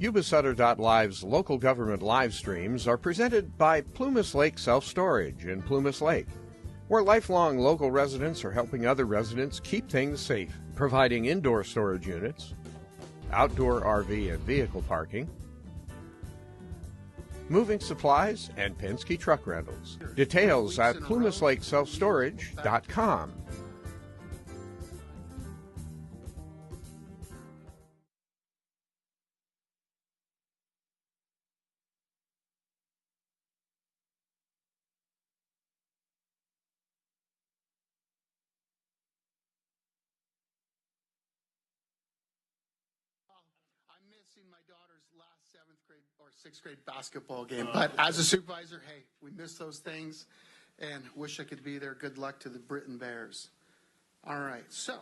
Yuba-Sutter.live's local government live streams are presented by Plumas Lake Self-Storage in Plumas Lake, where lifelong local residents are helping other residents keep things safe, providing indoor storage units, outdoor RV and vehicle parking, moving supplies, and Penske truck rentals. Details at plumaslakeselfstorage.com. My daughter's last 7th grade or 6th grade basketball game, but as a supervisor, hey, we miss those things and wish I could be there. Good luck to the Britain Bears. All right, so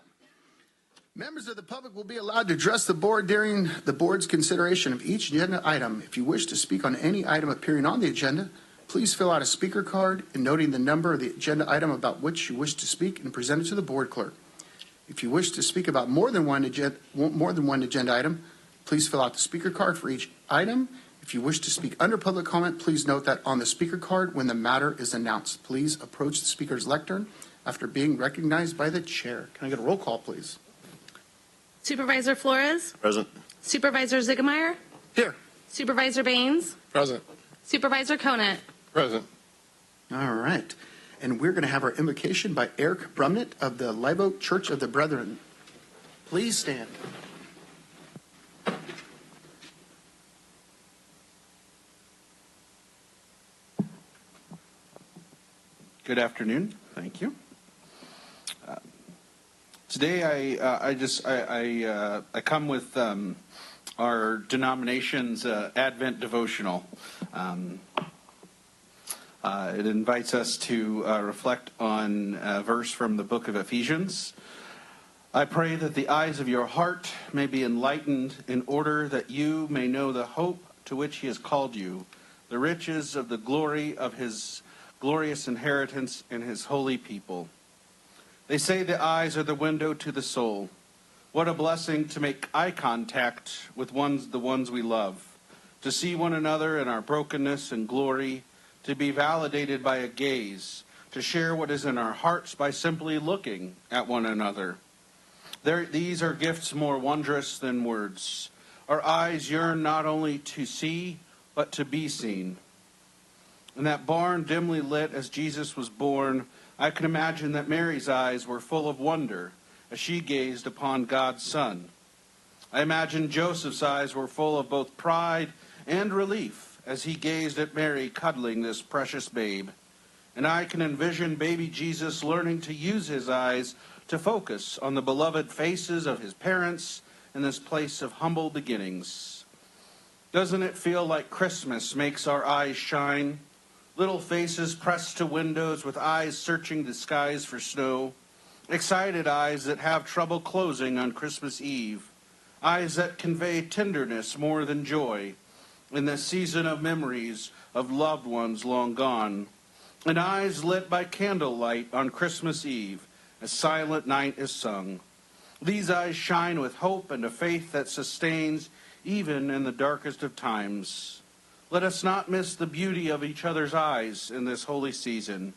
members of the public will be allowed to address the board during the board's consideration of each agenda item. If you wish to speak on any item appearing on the agenda, please fill out a speaker card and noting the number of the agenda item about which you wish to speak and present it to the board clerk. If you wish to speak about more than one agenda item, please fill out the speaker card for each item. If you wish to speak under public comment, please note that on the speaker card when the matter is announced. Please approach the speaker's lectern after being recognized by the chair. Can I get a roll call, please? Supervisor Flores? Present. Supervisor Ziegemeyer? Here. Supervisor Baines? Present. Supervisor Conant? Present. All right. And we're going to have our invocation by Erik Brummett of the Live Oak Church of the Brethren. Please stand. Good afternoon. Thank you. Today, I come with our denomination's Advent devotional. It invites us to reflect on a verse from the book of Ephesians. I pray that the eyes of your heart may be enlightened in order that you may know the hope to which he has called you, the riches of the glory of his glorious inheritance in his holy people. They say the eyes are the window to the soul. What a blessing to make eye contact with the ones we love, to see one another in our brokenness and glory, to be validated by a gaze, to share what is in our hearts by simply looking at one another. These are gifts more wondrous than words. Our eyes yearn not only to see, but to be seen. In that barn dimly lit as Jesus was born, I can imagine that Mary's eyes were full of wonder as she gazed upon God's Son. I imagine Joseph's eyes were full of both pride and relief as he gazed at Mary cuddling this precious babe. And I can envision baby Jesus learning to use his eyes to focus on the beloved faces of his parents in this place of humble beginnings. Doesn't it feel like Christmas makes our eyes shine? Little faces pressed to windows with eyes searching the skies for snow. Excited eyes that have trouble closing on Christmas Eve. Eyes that convey tenderness more than joy in the season of memories of loved ones long gone. And eyes lit by candlelight on Christmas Eve as Silent Night is sung. These eyes shine with hope and a faith that sustains even in the darkest of times. Let us not miss the beauty of each other's eyes in this holy season.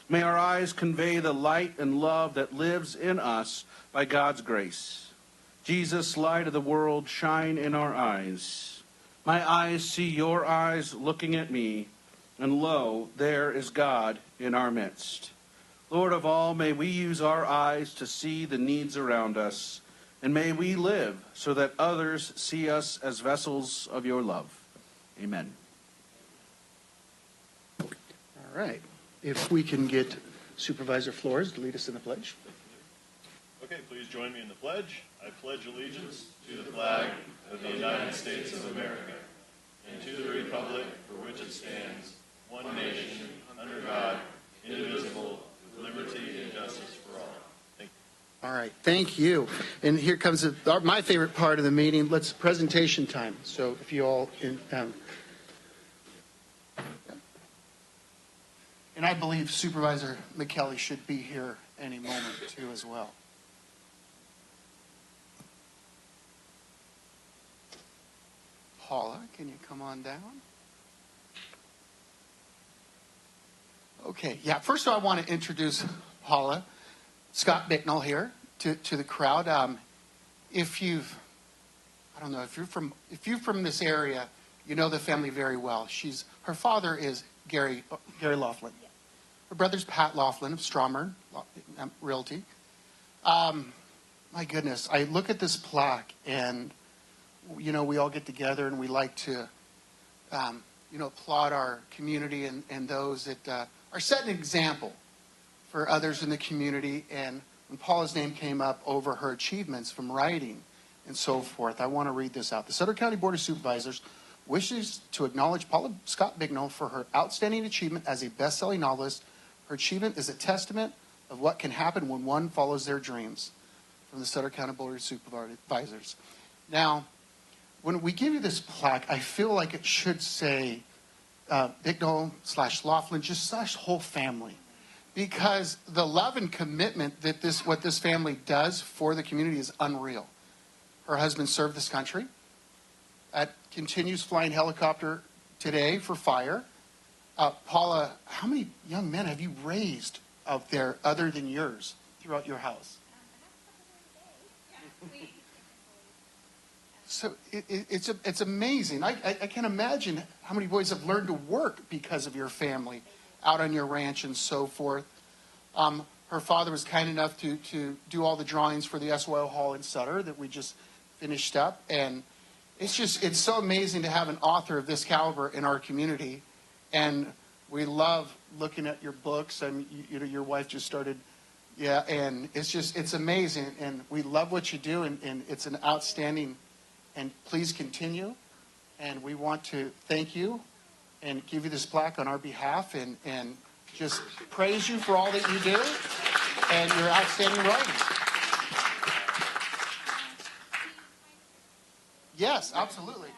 May our eyes convey the light and love that lives in us by God's grace. Jesus, light of the world, shine in our eyes. My eyes see your eyes looking at me, and lo, there is God in our midst. Lord of all, may we use our eyes to see the needs around us, and may we live so that others see us as vessels of your love. Amen. All right. If we can get Supervisor Flores to lead us in the pledge. Okay, please join me in the pledge. I pledge allegiance to the flag of the United States of America and to the republic for which it stands, one nation, under God, indivisible, with liberty and justice for all. Thank you. All right, thank you. And here comes my favorite part of the meeting. Let's presentation time. So if you all, and I believe Supervisor McKelly should be here any moment too as well. Paula, can you come on down? Okay, yeah, first of all, I want to introduce Paula Scott Bicknell here to the crowd. If you're from this area, you know the family very well. Her father is Gary Laughlin. Her brother's Pat Laughlin of Strommer Realty. My goodness, I look at this plaque and, we all get together and we like to, applaud our community and those that are setting an example for others in the community. And when Paula's name came up over her achievements from writing and so forth, I want to read this out. The Sutter County Board of Supervisors wishes to acknowledge Paula Scott Bicknell for her outstanding achievement as a best-selling novelist. Her achievement is a testament of what can happen when one follows their dreams. From the Sutter County Board of Supervisors. Now, when we give you this plaque, I feel like it should say Bicknell/Laughlin, just / whole family. Because the love and commitment that what this family does for the community is unreal. Her husband served this country, continues flying helicopter today for fire. Paula, how many young men have you raised out there other than yours throughout your house? So it's amazing. I can't imagine how many boys have learned to work because of your family out on your ranch and so forth. Her father was kind enough to do all the drawings for the SYO Hall in Sutter that we just finished up. And it's so amazing to have an author of this caliber in our community. And we love looking at your books. And your wife just started. Yeah, and it's amazing, and we love what you do, and it's an outstanding, and please continue, and we want to thank you and give you this plaque on our behalf, and just praise you for all that you do and your outstanding writing. Yes, absolutely.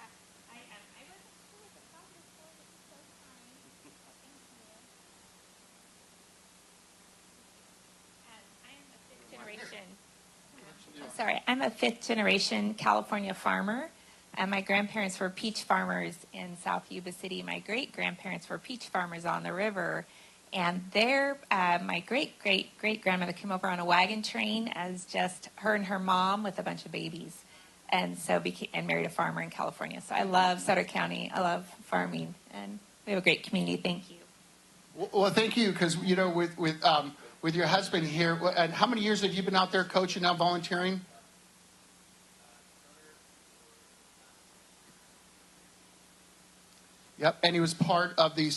I'm a fifth-generation California farmer. My grandparents were peach farmers in South Yuba City. My great-grandparents were peach farmers on the river. And my great-great-great-grandmother came over on a wagon train as just her and her mom with a bunch of babies. And so married a farmer in California. So I love Sutter County. I love farming. And we have a great community. Thank you. Well, thank you, because, with your husband here, and how many years have you been out there coaching, now volunteering? Yep, and he was part of the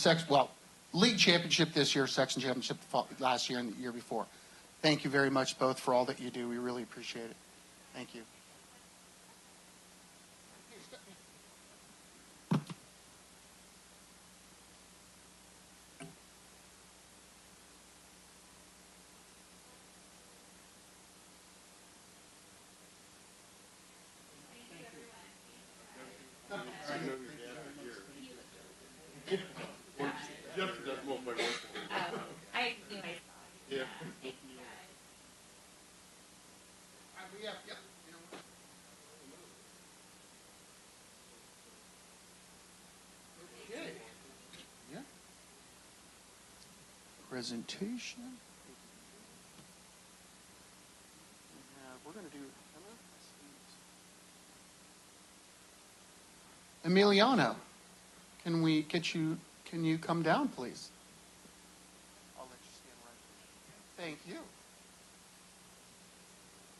league championship this year, section championship last year and the year before. Thank you very much both for all that you do. We really appreciate it. Thank you. Presentation. We're going to do Emiliana. Can we get you? Can you come down, please? I'll let you stand right there. Thank you.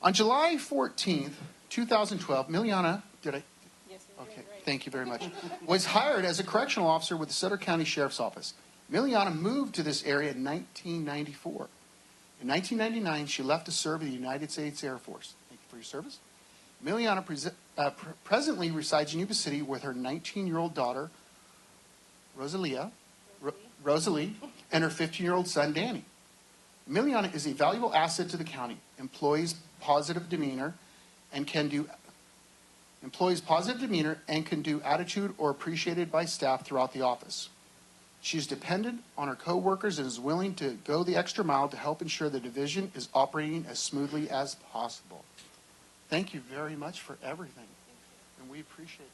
On July 14th, 2012, Emiliana, did I? Yes, sir. Okay, right. Thank you very much. Was hired as a correctional officer with the Sutter County Sheriff's Office. Emiliana moved to this area in 1994. In 1999, she left to serve in the United States Air Force. Thank you for your service. Emiliana presently resides in Yuba City with her 19-year-old daughter, Rosalie, and her 15-year-old son, Danny. Emiliana is a valuable asset to the county, employs positive demeanor, and can do attitude or appreciated by staff throughout the office. She's dependent on her co-workers and is willing to go the extra mile to help ensure the division is operating as smoothly as possible. Thank you very much for everything, and we appreciate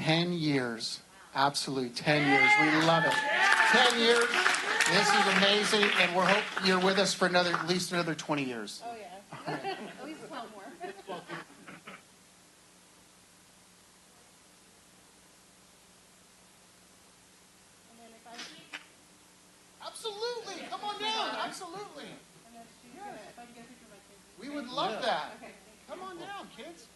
10 years. Absolutely, 10 years. We love it. 10 years. This is amazing, and we hope you're with us for at least another 20 years. Oh, yeah. At least 12 more. Absolutely. Come on down. Absolutely. We would love that. Come on down, kids.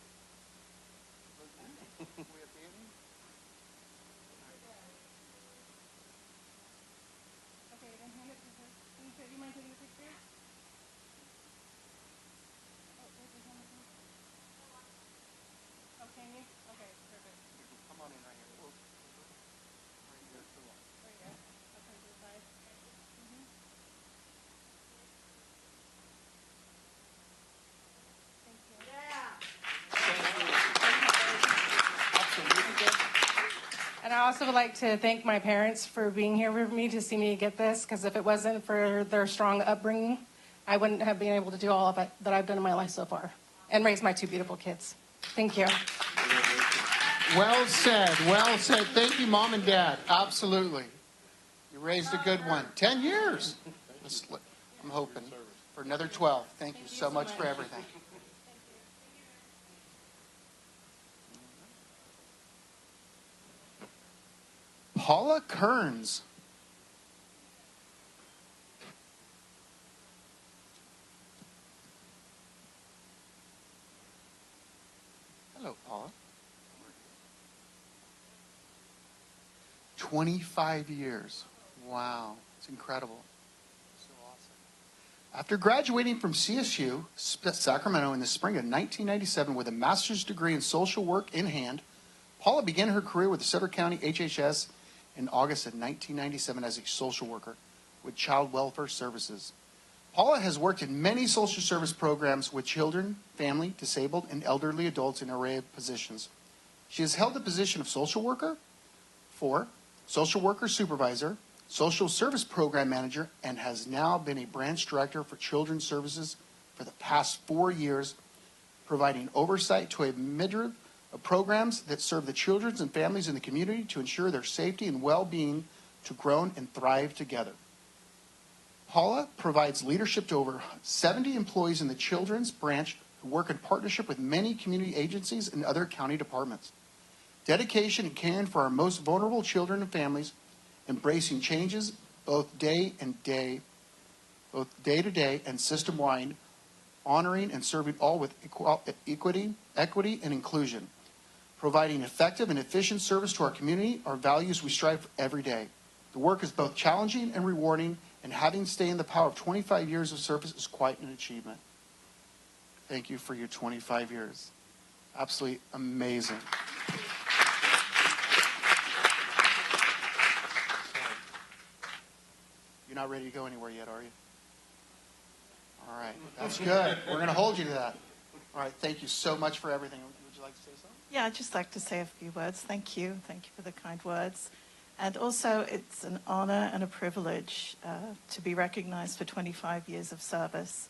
Okay, then hand it to her. Do you mind taking a picture? Oh, can you? Okay, perfect. Come on in right here. Right here. There you go. I'll come to the side. Thank you. And I also would like to thank my parents for being here with me to see me get this, because if it wasn't for their strong upbringing, I wouldn't have been able to do all of it that I've done in my life so far and raise my two beautiful kids. Thank you. Well said. Well said. Thank you, Mom and Dad. Absolutely. You raised a good one. 10 years. I'm hoping for another 12. Thank you so much for everything. Paula Kearns. Hello, Paula. 25 years. Wow. It's incredible. So awesome. After graduating from CSU, Sacramento in the spring of 1997 with a master's degree in social work in hand, Paula began her career with the Sutter County HHS in August of 1997 as a social worker with Child Welfare Services. Paula has worked in many social service programs with children, family, disabled, and elderly adults in an array of positions. She has held the position of social worker, social worker supervisor, social service program manager, and has now been a branch director for children's services for the past 4 years, providing oversight to a myriad of programs that serve the children and families in the community to ensure their safety and well-being to grow and thrive together. Paula provides leadership to over 70 employees in the children's branch who work in partnership with many community agencies and other county departments. Dedication and caring for our most vulnerable children and families, embracing changes both day to day and system-wide, honoring and serving all with equity, and inclusion. Providing effective and efficient service to our community are values we strive for every day. The work is both challenging and rewarding, and having stayed in the power of 25 years of service is quite an achievement. Thank you for your 25 years. Absolutely amazing. You're not ready to go anywhere yet, are you? All right, that's good. We're going to hold you to that. All right, thank you so much for everything. Would you like to say something? Yeah, I'd just like to say a few words. Thank you. Thank you for the kind words. And also, it's an honor and a privilege to be recognized for 25 years of service.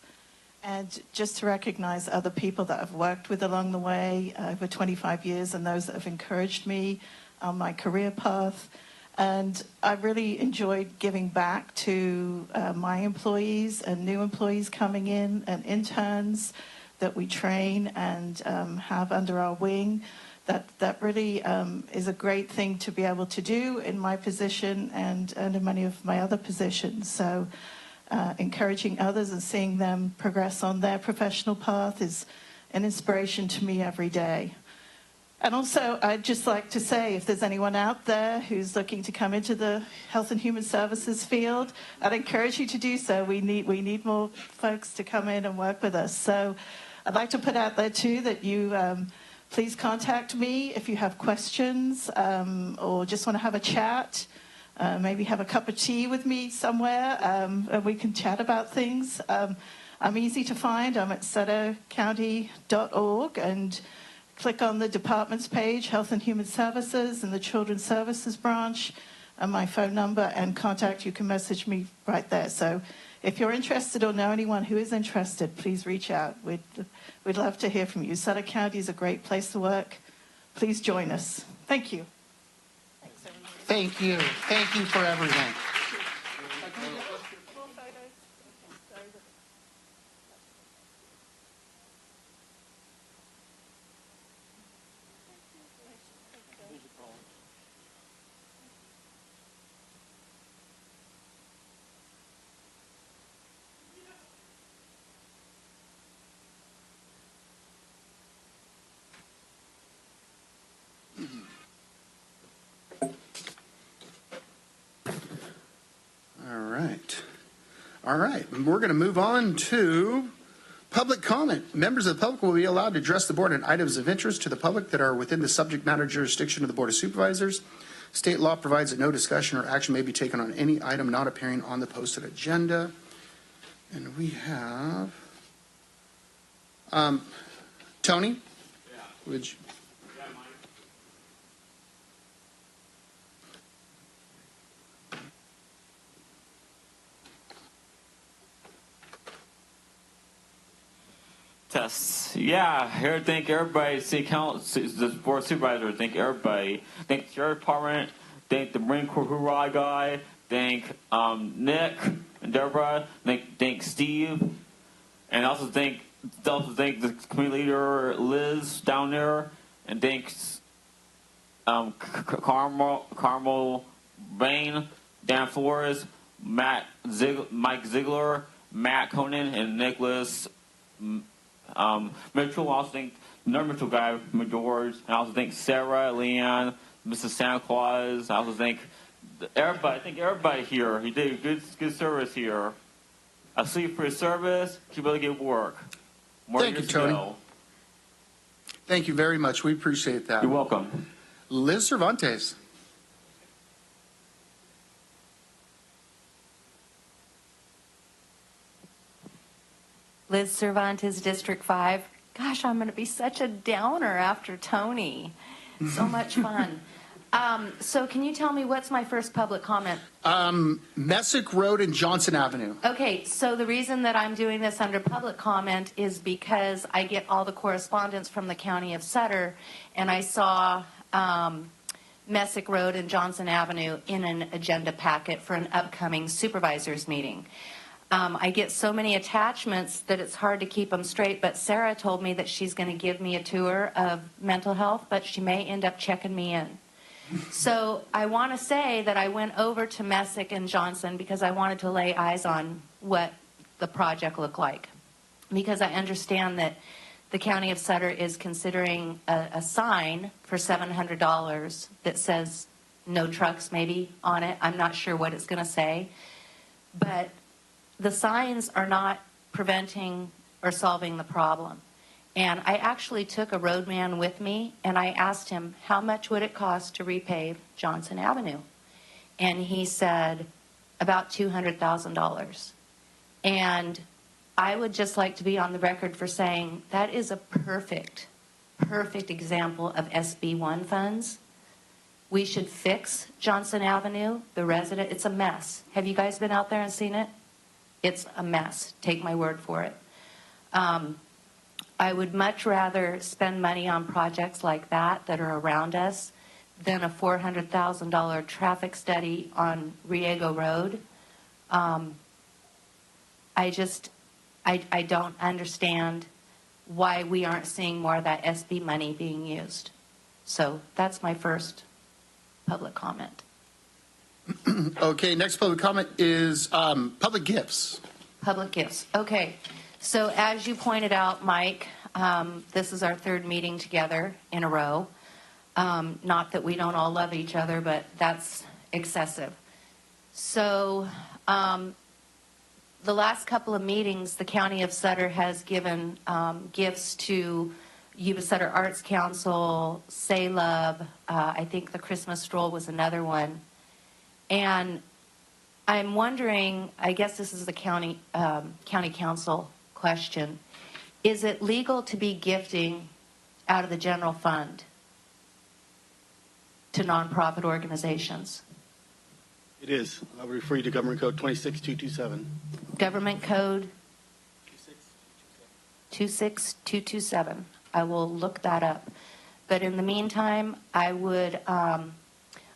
And just to recognize other people that I've worked with along the way over 25 years and those that have encouraged me on my career path. And I really enjoyed giving back to my employees and new employees coming in and interns that we train and have under our wing. That really is a great thing to be able to do in my position and in many of my other positions. So encouraging others and seeing them progress on their professional path is an inspiration to me every day. And also, I'd just like to say, if there's anyone out there who's looking to come into the Health and Human Services field, I'd encourage you to do so. We need more folks to come in and work with us. So I'd like to put out there, too, that you please contact me if you have questions or just want to have a chat. Maybe have a cup of tea with me somewhere, and we can chat about things. I'm easy to find. I'm at suttercounty.org, and click on the departments page, Health and Human Services, and the Children's Services branch, and my phone number and contact. You can message me right there. So if you're interested or know anyone who is interested, please reach out. We'd love to hear from you. Sutter County is a great place to work. Please join us. Thank you. Thank you. Thank you for everything. All right. We're going to move on to public comment. Members of the public will be allowed to address the board on items of interest to the public that are within the subject matter jurisdiction of the Board of Supervisors. State law provides that no discussion or action may be taken on any item not appearing on the posted agenda. And we have Tony. Yeah. Would you? Tests. Yeah, here to thank everybody, City Council, the Board of Supervisors, thank everybody. Thank the Sheriff Department, thank the Marine Corps Hoorah guy, thank Nick and Deborah, thank Steve, and also thank the community leader Liz down there, and thanks Carmel Bain, Dan Flores, Mike Ziegler, Matt Conan, and Nicholas Mitchell. I also think another Mitchell guy, George. I also think Sarah, Leanne, Mrs. Santa Claus. I also think everybody. I think everybody here. He did good service here. I see you for your service. Keep up the good work. Thank you, Tony. Thank you very much. We appreciate that. You're welcome. Liz Cervantes. Liz Cervantes, District 5. Gosh, I'm going to be such a downer after Tony. So much fun. So can you tell me what's my first public comment? Messick Road and Johnson Avenue. Okay, so the reason that I'm doing this under public comment is because I get all the correspondence from the County of Sutter, and I saw Messick Road and Johnson Avenue in an agenda packet for an upcoming supervisors meeting. I get so many attachments that it's hard to keep them straight, but Sarah told me that she's going to give me a tour of mental health, but she may end up checking me in. So I want to say that I went over to Messick and Johnson because I wanted to lay eyes on what the project looked like, because I understand that the County of Sutter is considering a sign for $700 that says no trucks maybe on it. I'm not sure what it's going to say, but the signs are not preventing or solving the problem. And I actually took a roadman with me, and I asked him, how much would it cost to repave Johnson Avenue? And he said, about $200,000. And I would just like to be on the record for saying that is a perfect example of SB1 funds. We should fix Johnson Avenue, it's a mess. Have you guys been out there and seen it? It's a mess. Take my word for it. I would much rather spend money on projects like that are around us than a $400,000 traffic study on Riego Road. I don't understand why we aren't seeing more of that SB money being used. So that's my first public comment. Okay, next public comment is public gifts. Public gifts. Okay. So as you pointed out, Mike, this is our third meeting together in a row. Not that we don't all love each other, but that's excessive. So the last couple of meetings, the County of Sutter has given gifts to Yuba-Sutter Arts Council, Say Love, I think the Christmas Stroll was another one. And I'm wondering, I guess this is the county council question, is it legal to be gifting out of the general fund to nonprofit organizations? It is. I'll refer you to Government Code 26227. Government Code 26227. I will look that up. But in the meantime, I would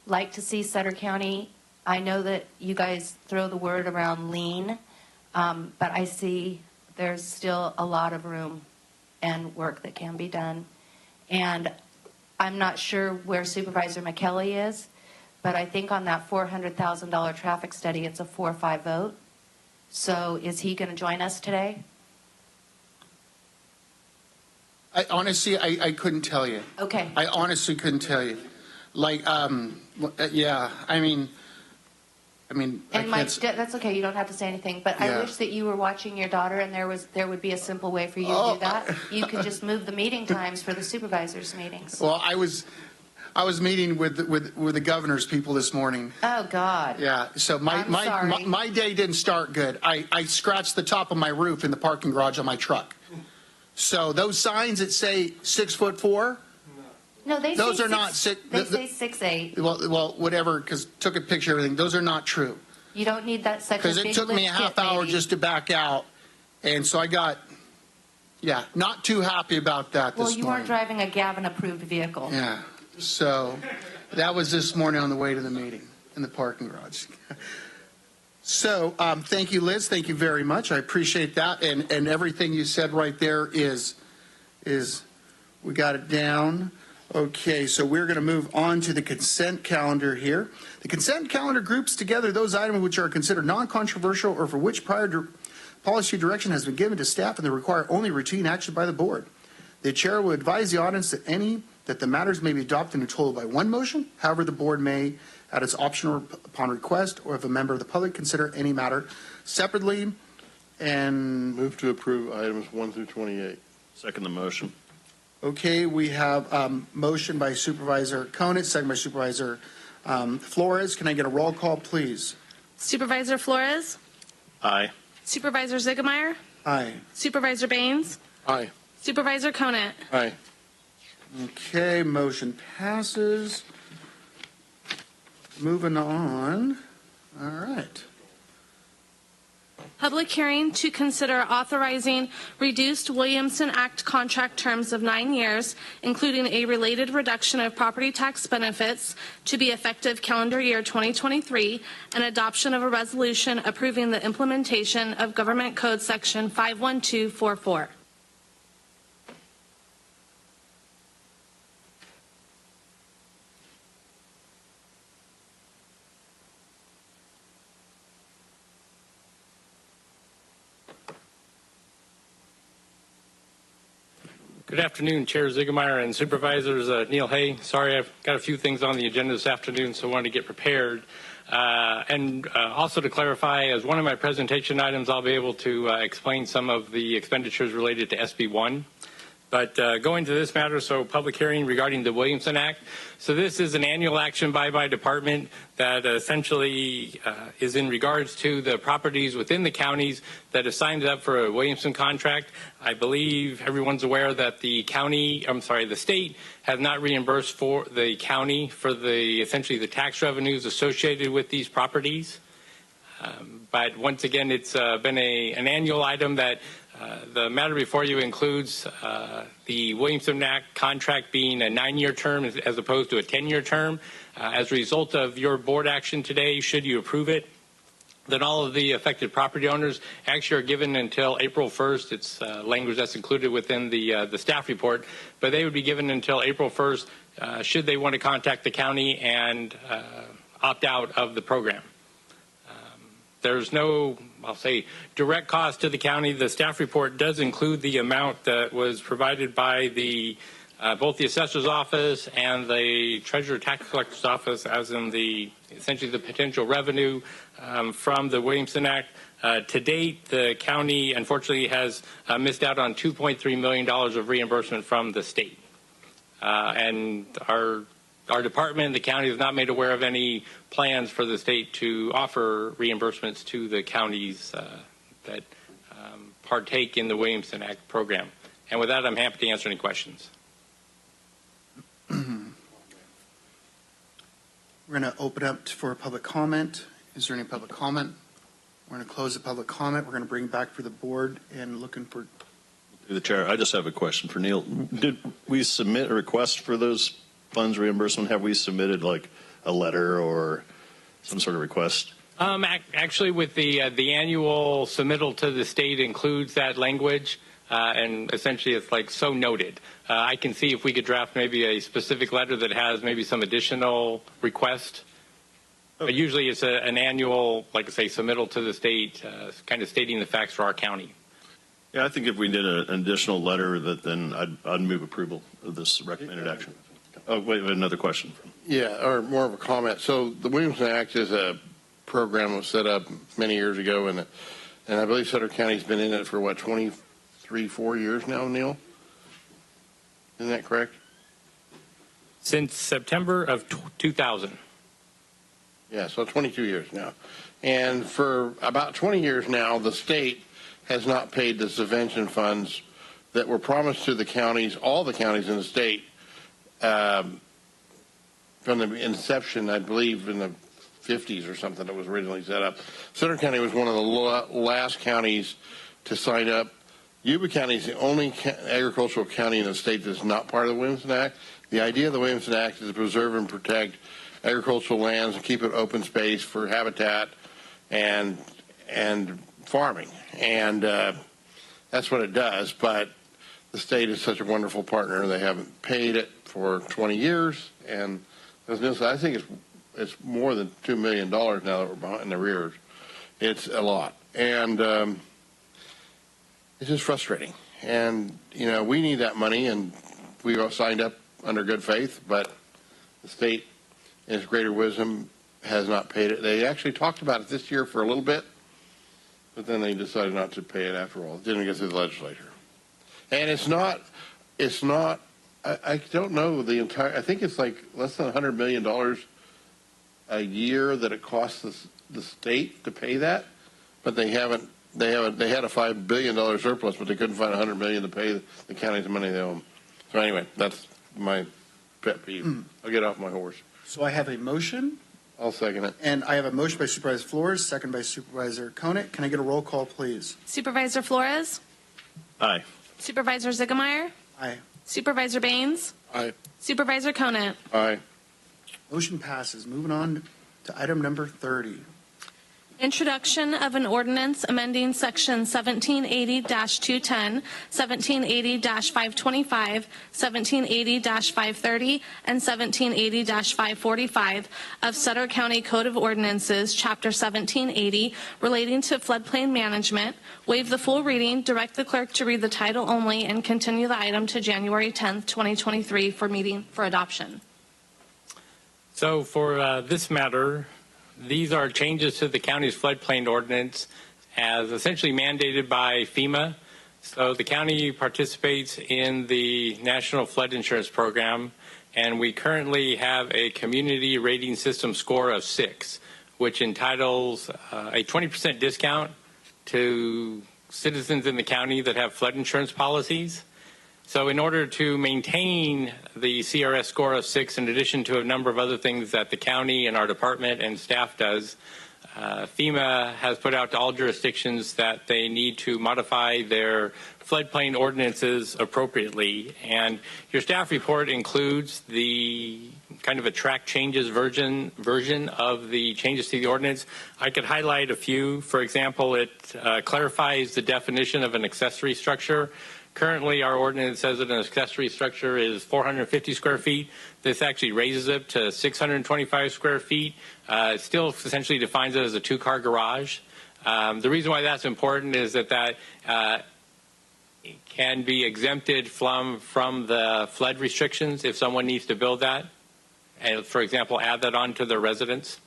like to see Sutter County. I know that you guys throw the word around lean, but I see there's still a lot of room and work that can be done. And I'm not sure where Supervisor McKelly is, but I think on that $400,000 traffic study, it's a 4-5 vote. So is he going to join us today? I honestly, I couldn't tell you. Okay. I honestly couldn't tell you. Like, yeah, I mean, And Mike, that's okay. You don't have to say anything. But Yeah. I wish that you were watching your daughter, and there would be a simple way for you to do that. You could just move the meeting times for the supervisors' meetings. Well, I was meeting with the governor's people this morning. Oh God. Yeah. So I'm sorry. my day didn't start good. I scratched the top of my roof in the parking garage on my truck. So those signs that say 6'4", No, they those say are not six. They say 6'8". Well, whatever. Because took a picture of everything. Those are not true. You don't need that such a Because big it took me a lift half kit, hour baby. just to back out, and so I got, not too happy about that Well, this you morning. weren't driving a Gavin-approved vehicle. Yeah. So that was this morning on the way to the meeting in the parking garage. So thank you, Liz. Thank you very much. I appreciate that, and everything you said right there is we got it down. Okay, so we're going to move on to the consent calendar here. The consent calendar groups together those items which are considered non-controversial or for which prior policy direction has been given to staff and they require only routine action by the board. The chair will advise the audience that the matters may be adopted in total by one motion. However, the board may, at its option or upon request, or if a member of the public consider any matter separately. And Move to approve items 1 through 28. Second the motion. okay, we have motion by Supervisor Conant, second by Supervisor Flores. Can I get a roll call, please? Supervisor Flores? Aye. Supervisor Ziegemeier? Aye. Supervisor Baines? Aye. Supervisor Conant? Aye. Okay, motion passes. Moving on. All right. Public hearing to consider authorizing reduced Williamson Act contract terms of 9 years, including a related reduction of property tax benefits to be effective calendar year 2023, and adoption of a resolution approving the implementation of Government Code Section 51244. Good afternoon, Chair Ziegemeier and Supervisors. Neil Hay. Sorry, I've got a few things on the agenda this afternoon, so I wanted to get prepared. And also to clarify, as one of my presentation items, I'll be able to explain some of the expenditures related to SB1. But going to this matter, so public hearing regarding the Williamson Act. So this is an annual action by my department that essentially is in regards to the properties within the counties that have signed up for a Williamson contract. I believe everyone's aware that the state has not reimbursed for the county for essentially the tax revenues associated with these properties. But once again, it's been an annual item that the matter before you includes the Williamson Act contract being a 9-year term as opposed to a 10-year term. As a result of your board action today, should you approve it, then all of the affected property owners actually are given until April 1st. It's language that's included within the staff report, but they would be given until April 1st should they want to contact the county and opt out of the program. There's no, I'll say, direct cost to the county. The staff report does include the amount that was provided by both the assessor's office and the treasurer tax collector's office, as in essentially the potential revenue from the Williamson Act. To date, the county unfortunately has missed out on $2.3 million of reimbursement from the state. And our department, the county, has not made aware of any plans for the state to offer reimbursements to the counties that partake in the Williamson Act program. And with that, I'm happy to answer any questions. We're going to open up for public comment. Is there any public comment? We're going to close the public comment. We're going to bring it back for the board and looking for. Through the chair, I just have a question for Neil. Did we submit a request for those funds reimbursement? Have we submitted like a letter or some sort of request? Actually, with the annual submittal to the state includes that language, and essentially it's like so noted. I can see if we could draft maybe a specific letter that has maybe some additional request. But usually it's an annual, like I say, submittal to the state, kind of stating the facts for our county. Yeah, I think if we did an additional letter, then I'd move approval of this recommended action. Oh, wait, another question. Yeah, or more of a comment. So the Williamson Act is a program that was set up many years ago, and I believe Sutter County's been in it for, what, 4 years now, Neil? Isn't that correct? Since September of 2000. Yeah, so 22 years now. And for about 20 years now, the state has not paid the subvention funds that were promised to the counties, all the counties in the state, from the inception, I believe, in the 50s or something that was originally set up. Sutter County was one of the last counties to sign up. Yuba County is the only agricultural county in the state that's not part of the Williamson Act. The idea of the Williamson Act is to preserve and protect agricultural lands and keep it open space for habitat and farming, and that's what it does. But the state is such a wonderful partner; they haven't paid it for 20 years, and I think it's more than $2 million now that we're behind the arrears. It's a lot, and it's just frustrating. And we need that money, and we all signed up under good faith, but the state, in its greater wisdom, has not paid it. They actually talked about it this year for a little bit, but then they decided not to pay it after all. It didn't get through the legislature. And it's not, I don't know the entire, I think it's like less than $100 million a year that it costs the state to pay that, but they had a $5 billion surplus, but they couldn't find $100 million to pay the counties the money they owe them. So anyway, that's my pet peeve. I'll get off my horse. So I have a motion. I'll second it. And I have a motion by Supervisor Flores, second by Supervisor Koenig. Can I get a roll call, please? Supervisor Flores? Aye. Supervisor Ziegemeier? Aye. Supervisor Baines? Aye. Supervisor Koenig? Aye. Motion passes. Moving on to item number 30. Introduction of an ordinance amending Section 1780-210, 1780-525, 1780-530, and 1780-545 of Sutter County Code of Ordinances, Chapter 1780, relating to floodplain management, waive the full reading, direct the clerk to read the title only, and continue the item to January 10th, 2023 for adoption. So for this matter, these are changes to the county's floodplain ordinance as essentially mandated by FEMA. So the county participates in the National Flood Insurance Program, and we currently have a community rating system score of 6, which entitles a 20% discount to citizens in the county that have flood insurance policies. So in order to maintain the CRS score of 6, in addition to a number of other things that the county and our department and staff does, FEMA has put out to all jurisdictions that they need to modify their floodplain ordinances appropriately. And your staff report includes the kind of a track changes version of the changes to the ordinance. I could highlight a few. For example, it clarifies the definition of an accessory structure. Currently, our ordinance says that an accessory structure is 450 square feet. This actually raises it to 625 square feet. It still essentially defines it as a two-car garage. The reason why that's important is that can be exempted from the flood restrictions if someone needs to build that. And, for example, add that onto their residence.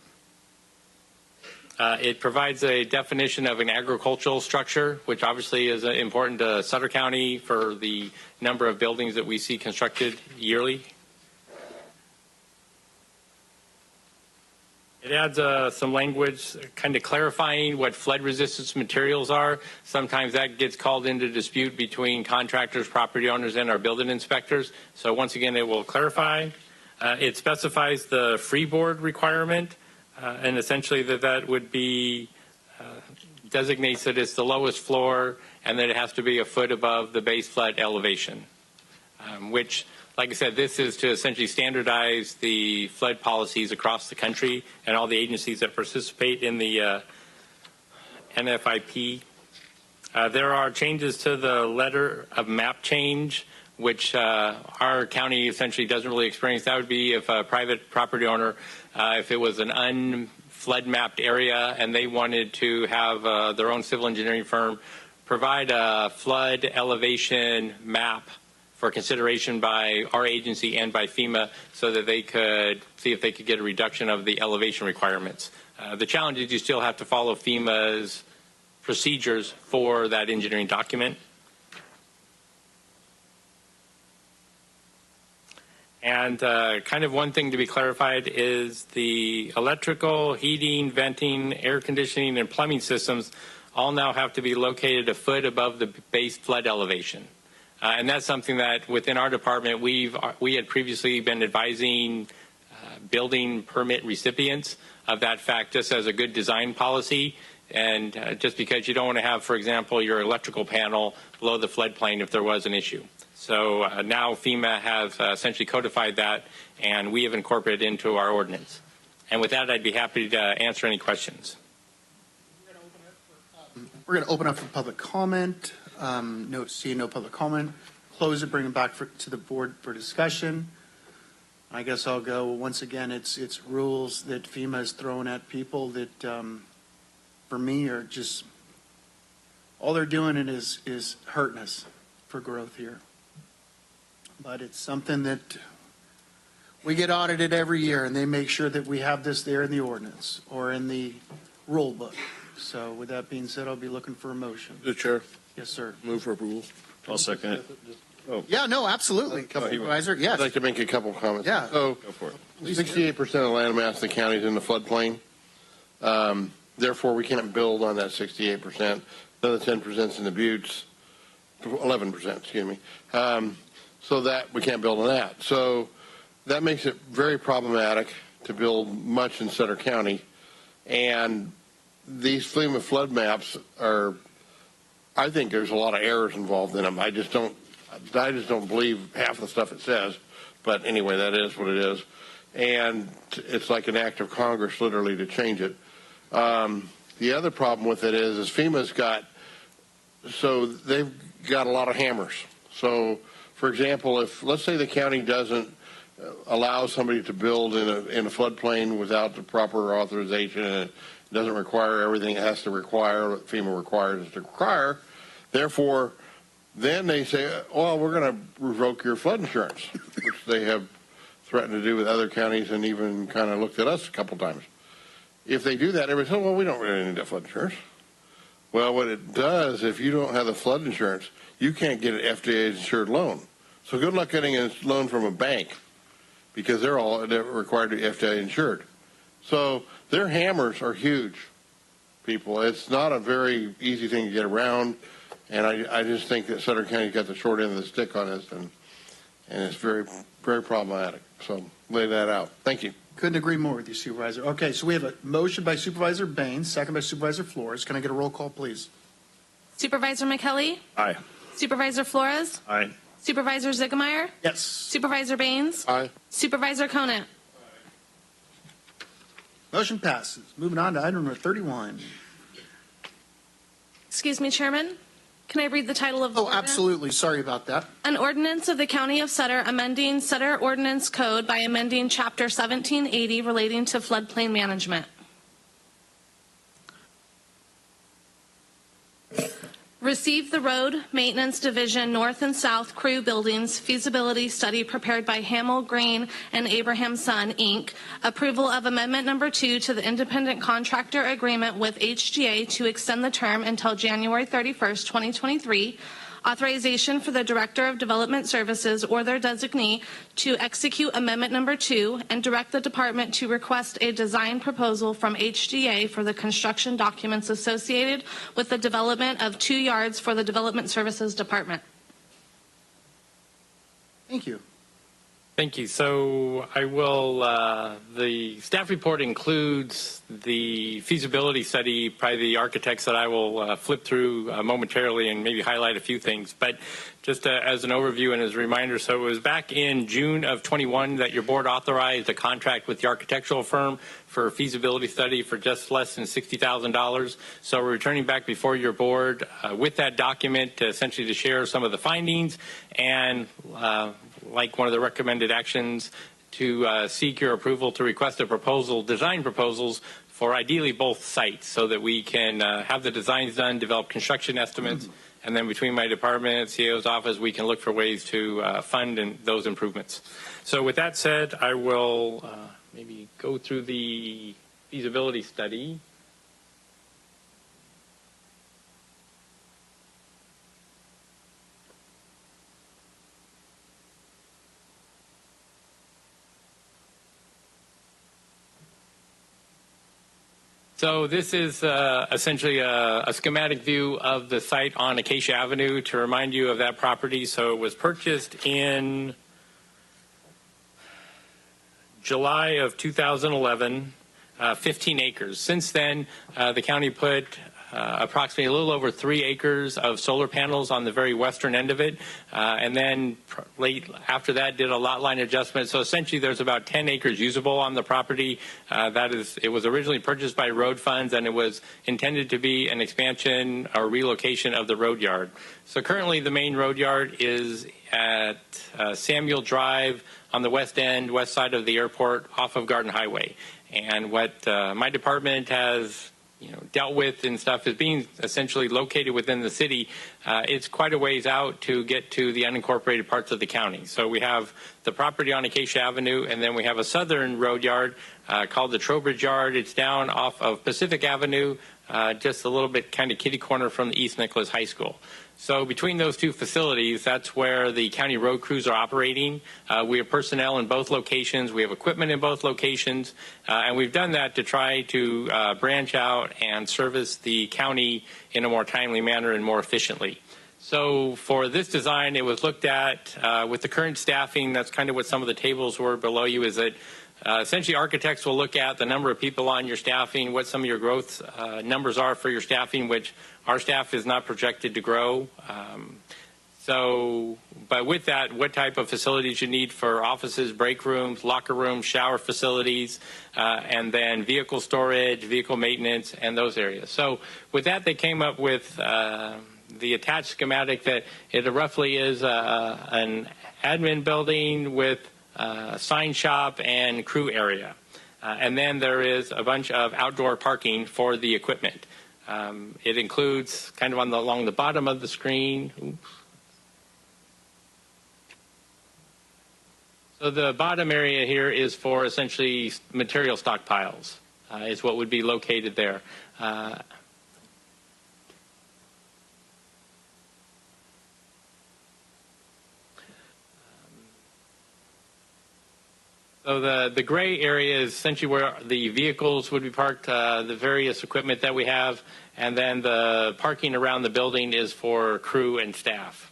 It provides a definition of an agricultural structure, which obviously is important to Sutter County for the number of buildings that we see constructed yearly. It adds some language kind of clarifying what flood resistance materials are. Sometimes that gets called into dispute between contractors, property owners, and our building inspectors. So once again, it will clarify. It specifies the freeboard requirement. And essentially that would be, designates that it's the lowest floor and that it has to be a foot above the base flood elevation, which like I said, this is to essentially standardize the flood policies across the country and all the agencies that participate in the NFIP. There are changes to the letter of map change, which our county essentially doesn't really experience. That would be if a private property owner, if it was an unflood mapped area and they wanted to have their own civil engineering firm provide a flood elevation map for consideration by our agency and by FEMA so that they could see if they could get a reduction of the elevation requirements. The challenge is you still have to follow FEMA's procedures for that engineering document. And kind of one thing to be clarified is the electrical, heating, venting, air conditioning, and plumbing systems all now have to be located a foot above the base flood elevation. And that's something that within our department we had previously been advising building permit recipients of that fact just as a good design policy. And just because you don't want to have, for example, your electrical panel below the floodplain if there was an issue. So now FEMA has essentially codified that, and we have incorporated it into our ordinance. And with that, I'd be happy to answer any questions. We're going to open up for public comment. Seeing no public comment. Close it, bring it back to the board for discussion. I guess I'll go. Once again, it's rules that FEMA has thrown at people that, for me, are just all they're doing is hurting us for growth here. But it's something that we get audited every year, and they make sure that we have this there in the ordinance or in the rule book. So with that being said, I'll be looking for a motion. The chair. Yes, sir. Move for approval. I'll second it. Oh. Yeah, no, absolutely. Supervisor, yes. I'd like to make a couple comments. Yeah. So, Go for it. 68% of the land mass of the county is in the floodplain. Therefore, we can't build on that 68%. Another 10% is in the buttes. 11%, excuse me. So that we can't build on that. So that makes it very problematic to build much in Sutter County. And these FEMA flood maps are, I think there's a lot of errors involved in them. I just don't believe half the stuff it says. But anyway, that is what it is. And it's like an act of Congress, literally, to change it. The other problem with it is FEMA's got, so they've got a lot of hammers. So, for example, if let's say the county doesn't allow somebody to build in a floodplain without the proper authorization, and it doesn't require everything it has to require, what FEMA requires it to require, therefore, then they say, well, we're going to revoke your flood insurance, which they have threatened to do with other counties and even kind of looked at us a couple times. If they do that, everybody says, well, we don't really need that flood insurance. Well, what it does, if you don't have the flood insurance, you can't get an FDA-insured loan. So good luck getting a loan from a bank because they're required to be FDA-insured. So their hammers are huge, people. It's not a very easy thing to get around, and I just think that Sutter County got the short end of the stick on this, and it's very, very problematic. So lay that out. Thank you. Couldn't agree more with you, Supervisor. Okay, so we have a motion by Supervisor Baines, second by Supervisor Flores. Can I get a roll call, please? Supervisor McKelly? Aye. Supervisor Flores? Aye. Supervisor Ziegemeier? Yes. Supervisor Baines? Aye. Supervisor Conant? Motion passes. Moving on to item number 31. Excuse me, Chairman? Can I read the title of the ordinance? Absolutely. Sorry about that. An ordinance of the County of Sutter amending Sutter Ordinance Code by amending Chapter 1780 relating to floodplain management. Receive the Road Maintenance Division North and South Crew Buildings feasibility study prepared by Hamill, Green, and Abraham Son, Inc. Approval of Amendment Number 2 to the Independent Contractor Agreement with HGA to extend the term until January 31st, 2023. Authorization for the Director of Development Services or their designee to execute Amendment Number 2 and direct the Department to request a design proposal from HGA for the construction documents associated with the development of 2 yards for the Development Services Department. Thank you. Thank you. So I will, the staff report includes the feasibility study by the architects that I will flip through momentarily and maybe highlight a few things. But just as an overview and as a reminder, so it was back in June of 21 that your board authorized a contract with the architectural firm for a feasibility study for just less than $60,000. So we're returning back before your board with that document essentially to share some of the findings and like one of the recommended actions to seek your approval to request a proposal, design proposals for ideally both sites so that we can have the designs done, develop construction estimates, and then between my department, CEO's office, we can look for ways to fund those improvements. So with that said, I will maybe go through the feasibility study. So this is essentially a schematic view of the site on Acacia Avenue to remind you of that property. So it was purchased in July of 2011, 15 acres. Since then, the county put approximately a little over 3 acres of solar panels on the very western end of it, and then late after that did a lot line adjustment. So essentially there's about 10 acres usable on the property. It was originally purchased by road funds, and it was intended to be an expansion or relocation of the road yard. So currently the main road yard is at Samuel Drive on the west end, west side of the airport off of Garden Highway. And what my department has dealt with and stuff is being essentially located within the city. It's quite a ways out to get to the unincorporated parts of the county. So we have the property on Acacia Avenue, and then we have a southern road yard called the Trowbridge Yard. It's down off of Pacific Avenue, just a little bit kind of kitty corner from the East Nicholas High School. So between those two facilities, that's where the county road crews are operating. We have personnel in both locations. We have equipment in both locations. And we've done that to try to branch out and service the county in a more timely manner and more efficiently. So for this design, it was looked at with the current staffing. That's kind of what some of the tables were below you, is that essentially architects will look at the number of people on your staffing, what some of your growth numbers are for your staffing, which our staff is not projected to grow. But with that, what type of facilities you need for offices, break rooms, locker rooms, shower facilities, and then vehicle storage, vehicle maintenance, and those areas. So with that, they came up with the attached schematic that it roughly is an admin building with sign shop and crew area. And then there is a bunch of outdoor parking for the equipment. It includes kind of along the bottom of the screen. Oops. So the bottom area here is for essentially material stockpiles, is what would be located there. So the gray area is essentially where the vehicles would be parked, the various equipment that we have, and then the parking around the building is for crew and staff.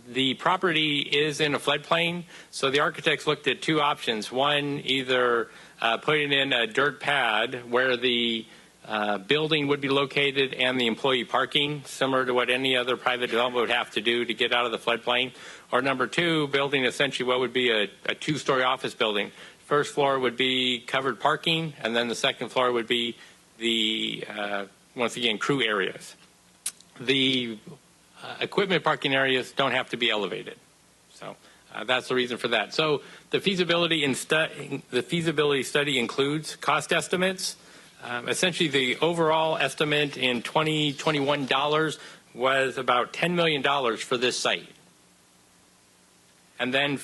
The property is in a floodplain, so the architects looked at two options. One, either putting in a dirt pad where the building would be located and the employee parking, similar to what any other private development would have to do to get out of the floodplain. Or number two, building essentially what would be a two-story office building. First floor would be covered parking, and then the second floor would be the, once again, crew areas. The equipment parking areas don't have to be elevated. So that's the reason for that. So the feasibility study includes cost estimates. Essentially, the overall estimate in 2021 dollars was about $10 million for this site. And then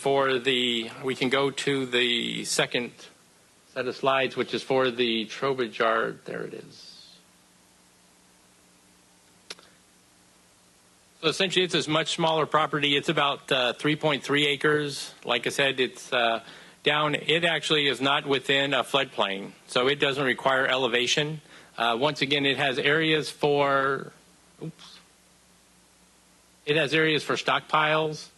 we can go to the second set of slides, which is for the Trowbridge Yard. There it is. So essentially, it's a much smaller property. It's about 3.3 acres. Like I said, it's down. It actually is not within a floodplain, so it doesn't require elevation. Once again, it has areas for stockpiles,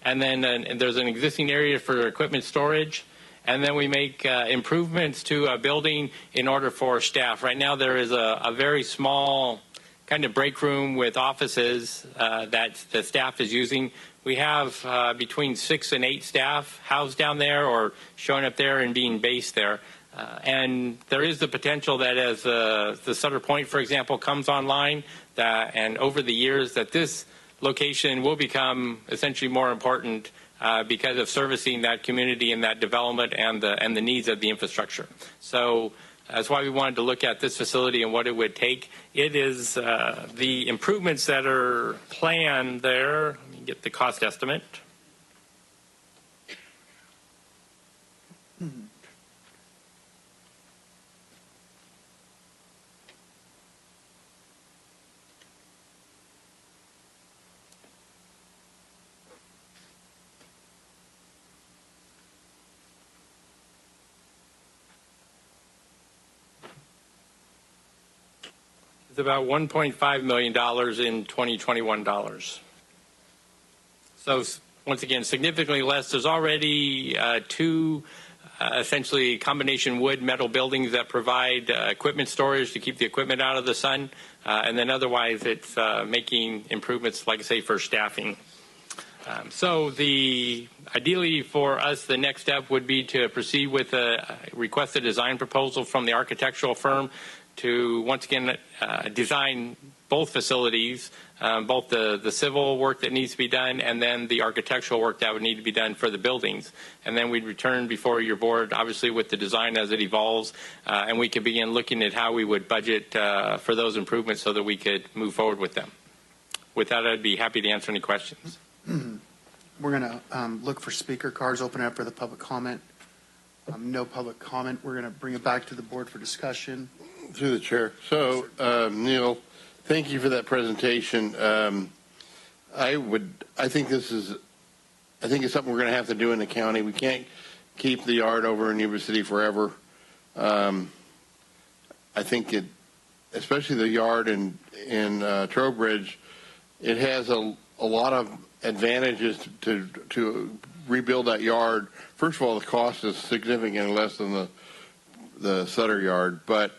and then and there's an existing area for equipment storage. And then we make improvements to a building in order for staff. Right now there is a very small kind of break room with offices that the staff is using. We have between 6 and 8 staff housed down there or showing up there and being based there. And there is the potential that as the Sutter Point, for example, comes online, and over the years that this location will become essentially more important because of servicing that community and that development and the needs of the infrastructure. So that's why we wanted to look at this facility and what it would take. It is the improvements that are planned there. Let me get the cost estimate. It's about $1.5 million in 2021 dollars. So once again, significantly less. There's already 2 essentially combination wood metal buildings that provide equipment storage to keep the equipment out of the sun. And then otherwise it's making improvements, like I say, for staffing. So ideally for us, the next step would be to proceed with a requested design proposal from the architectural firm to once again design both facilities, both the civil work that needs to be done and then the architectural work that would need to be done for the buildings. And then we'd return before your board, obviously with the design as it evolves, and we could begin looking at how we would budget for those improvements so that we could move forward with them. With that, I'd be happy to answer any questions. We're going to look for speaker cards, open it up for the public comment. No public comment. We're going to bring it back to the board for discussion. Through the chair. So, Neil, thank you for that presentation. I think it's something we're going to have to do in the county. We can't keep the yard over in Yuba City forever. I think especially the yard in Trowbridge, it has a lot of advantages to rebuild that yard. First of all, the cost is significantly less than the Sutter yard, but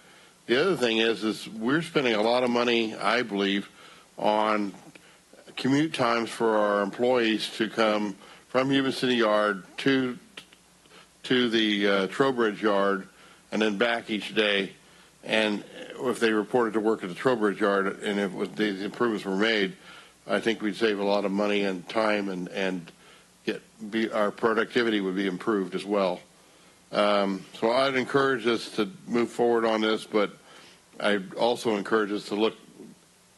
the other thing is we're spending a lot of money, I believe, on commute times for our employees to come from Yuba City Yard to the Trowbridge Yard and then back each day. And if they reported to work at the Trowbridge Yard and if these improvements were made, I think we'd save a lot of money and time and our productivity would be improved as well. So I'd encourage us to move forward on this, but I'd also encourage us to look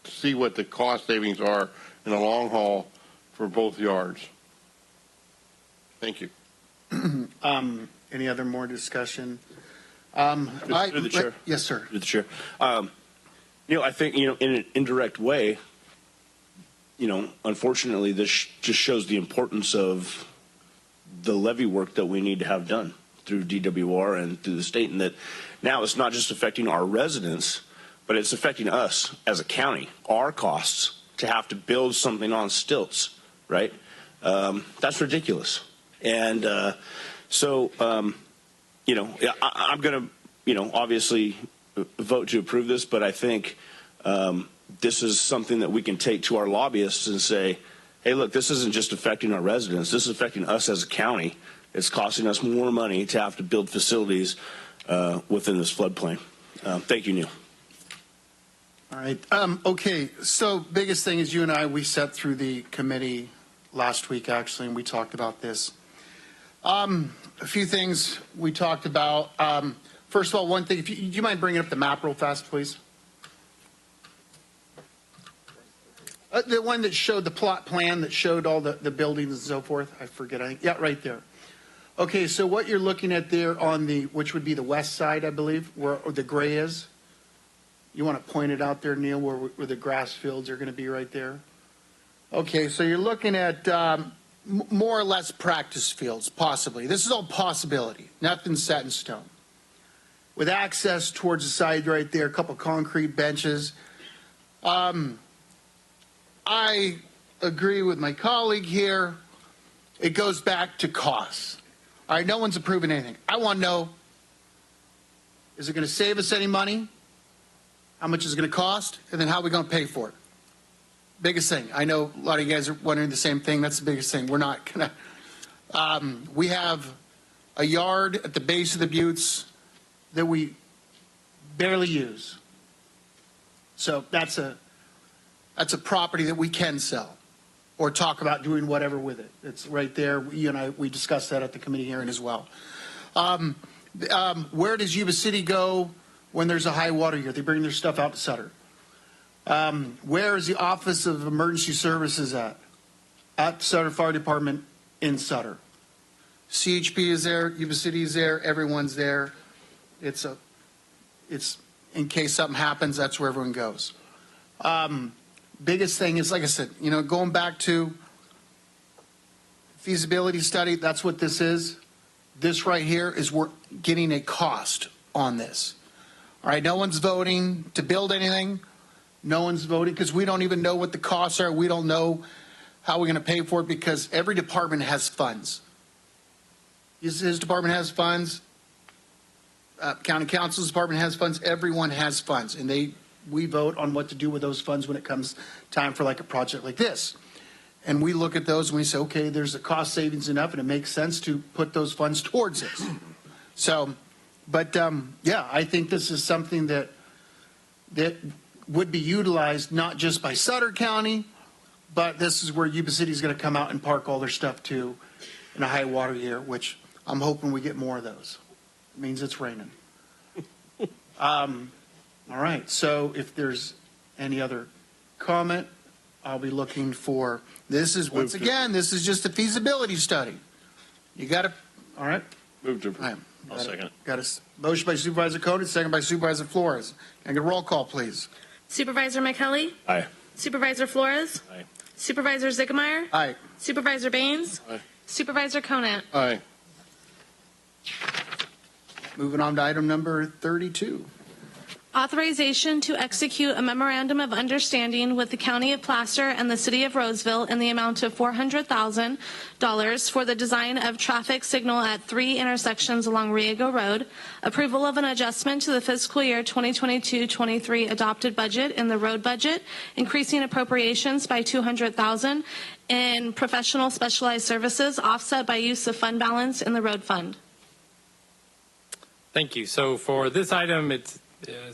to see what the cost savings are in the long haul for both yards. Thank you. Any other more discussion? Through the chair. Yes, sir. Through the chair. I think, in an indirect way, unfortunately, this just shows the importance of the levee work that we need to have done through DWR and through the state, and that now it's not just affecting our residents, but it's affecting us as a county, our costs to have to build something on stilts, right? That's ridiculous. And I'm going to, obviously vote to approve this, but I think this is something that we can take to our lobbyists and say, hey, look, this isn't just affecting our residents. This is affecting us as a county. It's costing us more money to have to build facilities within this floodplain. Thank you, Neil. All right. Okay. So biggest thing is you and I, we sat through the committee last week, actually, and we talked about this. A few things we talked about. First of all, one thing, do you mind bringing up the map real fast, please? The one that showed the plot plan that showed all the buildings and so forth. I forget. Yeah, right there. Okay, so what you're looking at there on which would be the west side, I believe, where the gray is. You want to point it out there, Neil, where the grass fields are going to be right there? Okay, so you're looking at more or less practice fields, possibly. This is all possibility. Nothing's set in stone. With access towards the side right there, a couple concrete benches. I agree with my colleague here. it goes back to costs. All right, no one's approving anything. I want to know, is it going to save us any money? How much is it going to cost? And then how are we going to pay for it? Biggest thing. I know a lot of you guys are wondering the same thing. That's the biggest thing. We're not going to. We have a yard at the base of the buttes that we barely use. So that's a property that we can sell or talk about doing whatever with it. It's right there. You and I, we discussed that at the committee hearing as well. Where does Yuba City go when there's a high water year? They bring their stuff out to Sutter. Where is the Office of Emergency Services at? At Sutter Fire Department in Sutter. CHP is there, Yuba City is there, everyone's there. It's in case something happens, that's where everyone goes. Biggest thing is, like I said, you know, going back to feasibility study, that's what this is. This right here is we're getting a cost on this. All right, no one's voting to build anything. No one's voting because we don't even know what the costs are. We don't know how we're going to pay for it because every department has funds. His department has funds. County Council's department has funds. Everyone has funds, and we vote on what to do with those funds when it comes time for like a project like this. And we look at those and we say, okay, there's a cost savings enough, and it makes sense to put those funds towards this. So, but yeah, I think this is something that would be utilized not just by Sutter County, but this is where Yuba City is going to come out and park all their stuff too in a high water year, which I'm hoping we get more of those. It means it's raining. All right, so if there's any other comment, I'll be looking for, this is, once again, this is just a feasibility study. You got to, all right? Move to approve. I'll second it. Got a motion by Supervisor Conan, second by Supervisor Flores. Can I get a roll call, please? Supervisor McKelly? Aye. Supervisor Flores? Aye. Supervisor Ziegemeier? Aye. Supervisor Baines? Aye. Supervisor Conant? Aye. Moving on to item number 32. Authorization to execute a memorandum of understanding with the County of Placer and the City of Roseville in the amount of $400,000 for the design of traffic signal at 3 intersections along Riego Road, approval of an adjustment to the fiscal year 2022-23 adopted budget in the road budget, increasing appropriations by $200,000 in professional specialized services offset by use of fund balance in the road fund. Thank you. So for this item, it's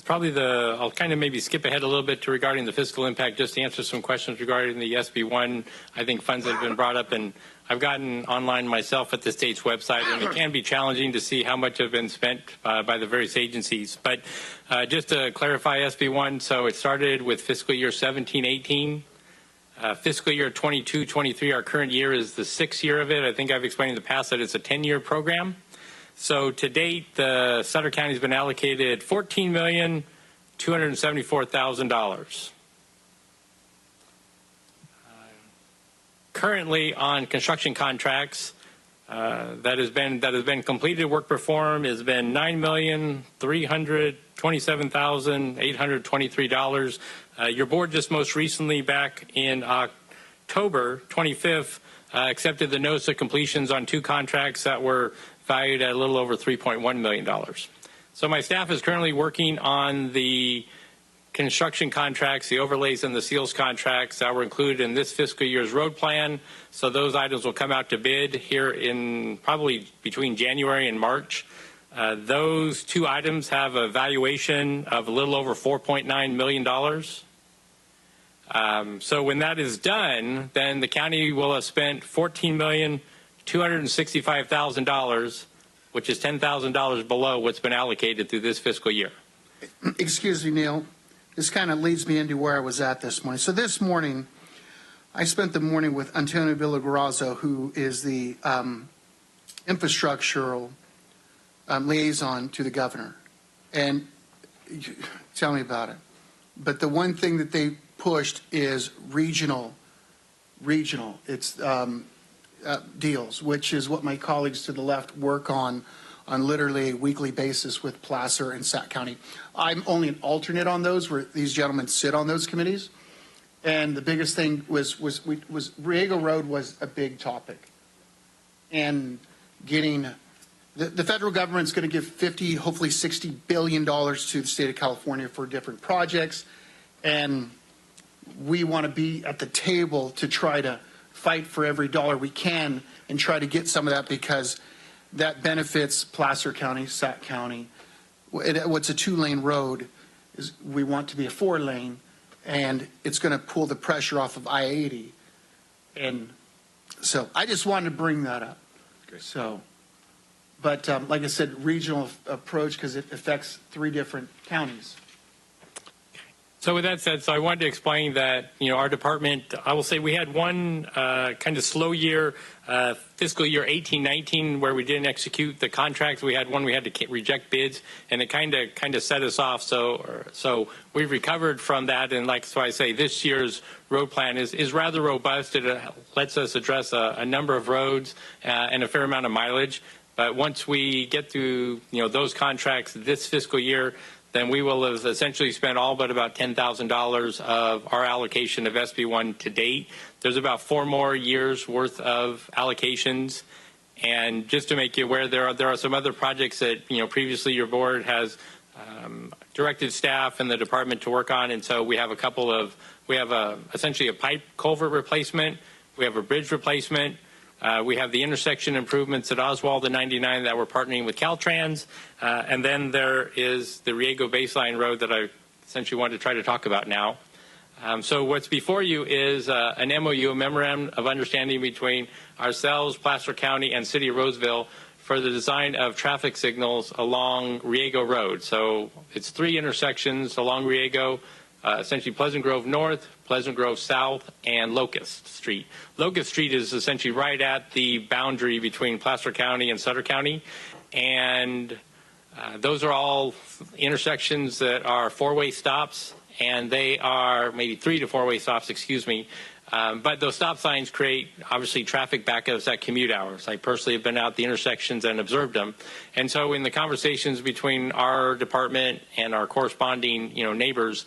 probably I'll kind of maybe skip ahead a little bit to regarding the fiscal impact just to answer some questions regarding the SB1, I think, funds that have been brought up. And I've gotten online myself at the state's website, and it can be challenging to see how much have been spent by the various agencies. But just to clarify SB1, so it started with fiscal year 17-18. Fiscal year 22-23, our current year, is the 6th year of it. I think I've explained in the past that it's a 10-year program. So to date, Sutter County has been allocated $14,274,000. Currently on construction contracts that has been completed, work performed has been $9,327,823. Your board just most recently, back in October 25th, accepted the notice of completions on 2 contracts that were valued at a little over $3.1 million. So my staff is currently working on the construction contracts, the overlays and the seals contracts that were included in this fiscal year's road plan. So those items will come out to bid here in probably between January and March. Those 2 items have a valuation of a little over $4.9 million. So when that is done, then the county will have spent $14,265,000, which is $10,000 below what's been allocated through this fiscal year. Excuse me, Neil. This kind of leads me into where I was at this morning. So this morning, I spent the morning with Antonio Villagrazo, who is the infrastructural liaison to the governor. And tell me about it. But the one thing that they pushed is regional. It's deals, which is what my colleagues to the left work on literally a weekly basis with Placer and Sac County. I'm only an alternate on those, where these gentlemen sit on those committees. And the biggest thing was Riego Road was a big topic. and getting the federal government's going to give 50, hopefully $60 billion to the state of California for different projects. And we want to be at the table to try to fight for every dollar we can and try to get some of that, because that benefits Placer County, Sac County. What's a 2-lane road is we want to be a 4-lane, and it's going to pull the pressure off of I-80. And so I just wanted to bring that up. Great. So, but like I said, regional approach, because it affects 3 different counties. So with that said, so I wanted to explain that, our department, I will say we had one kind of slow year, fiscal year 18-19, where we didn't execute the contracts. We had one, we had to reject bids, and it kind of set us off. So we've recovered from that, and so I say this year's road plan is rather robust. It lets us address a number of roads and a fair amount of mileage. But once we get through, those contracts this fiscal year, then we will have essentially spent all but about $10,000 of our allocation of SB1 to date. There's about 4 more years worth of allocations. And just to make you aware, there are some other projects that, previously your board has directed staff and the department to work on. And so we have essentially a pipe culvert replacement. We have a bridge replacement. We have the intersection improvements at Oswald and 99 that we're partnering with Caltrans. And then there is the Riego Baseline Road that I essentially wanted to try to talk about now. So what's before you is an MOU, a Memorandum of Understanding between ourselves, Placer County, and City of Roseville for the design of traffic signals along Riego Road. So it's 3 intersections along Riego, essentially Pleasant Grove North, Pleasant Grove South, and Locust Street. Locust Street is essentially right at the boundary between Placer County and Sutter County. And those are all intersections that are 4-way stops, and they are maybe 3 to 4-way stops, excuse me. But those stop signs create, obviously, traffic backups at commute hours. I personally have been out the intersections and observed them. And so in the conversations between our department and our corresponding, neighbors,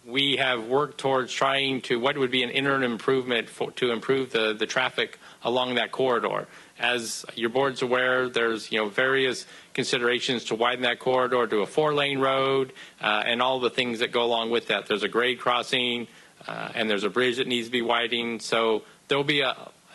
we have worked towards trying to, what would be an interim improvement to improve the traffic along that corridor. As your board's aware, there's various considerations to widen that corridor to a 4-lane road and all the things that go along with that. There's a grade crossing and there's a bridge that needs to be widened. So there'll be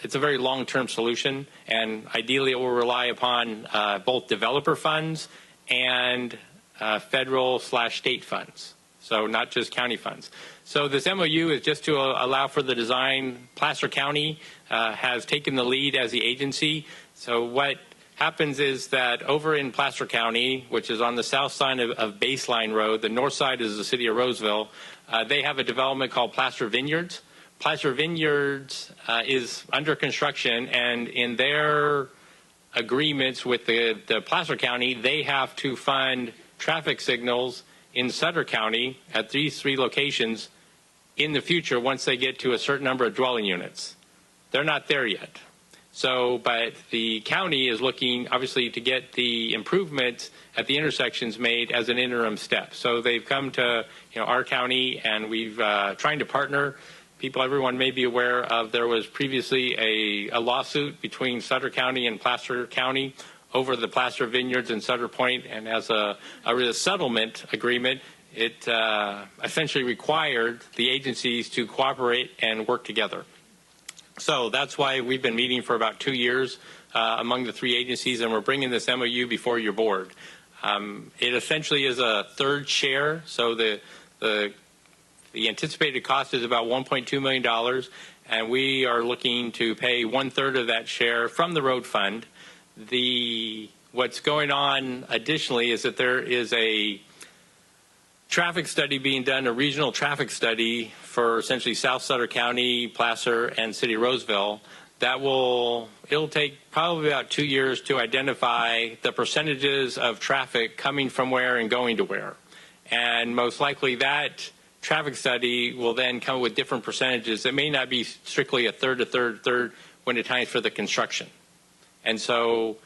it's a very long-term solution, and ideally it will rely upon both developer funds and federal/state funds. So not just county funds. So this MOU is just to allow for the design. Placer County has taken the lead as the agency. So what happens is that over in Placer County, which is on the south side of Baseline Road, the north side is the City of Roseville, they have a development called Placer Vineyards. Placer Vineyards is under construction, and in their agreements with the Placer County, they have to fund traffic signals in Sutter County at these 3 locations in the future once they get to a certain number of dwelling units. They're not there yet. So, but the county is looking, obviously, to get the improvements at the intersections made as an interim step. So they've come to our county, and we've trying to partner. Everyone may be aware of, there was previously a lawsuit between Sutter County and Placer County over the Placer Vineyards and Sutter Point, and as a settlement agreement, it essentially required the agencies to cooperate and work together. So that's why we've been meeting for about 2 years among the 3 agencies, and we're bringing this MOU before your board. It essentially is a third share, so the anticipated cost is about $1.2 million, and we are looking to pay 1/3 of that share from the road fund. What's going on additionally is that there is a traffic study being done, a regional traffic study for essentially South Sutter County, Placer, and City of Roseville. It'll take probably about 2 years to identify the percentages of traffic coming from where and going to where. And most likely that traffic study will then come with different percentages. It may not be strictly a third when it's time for the construction. And so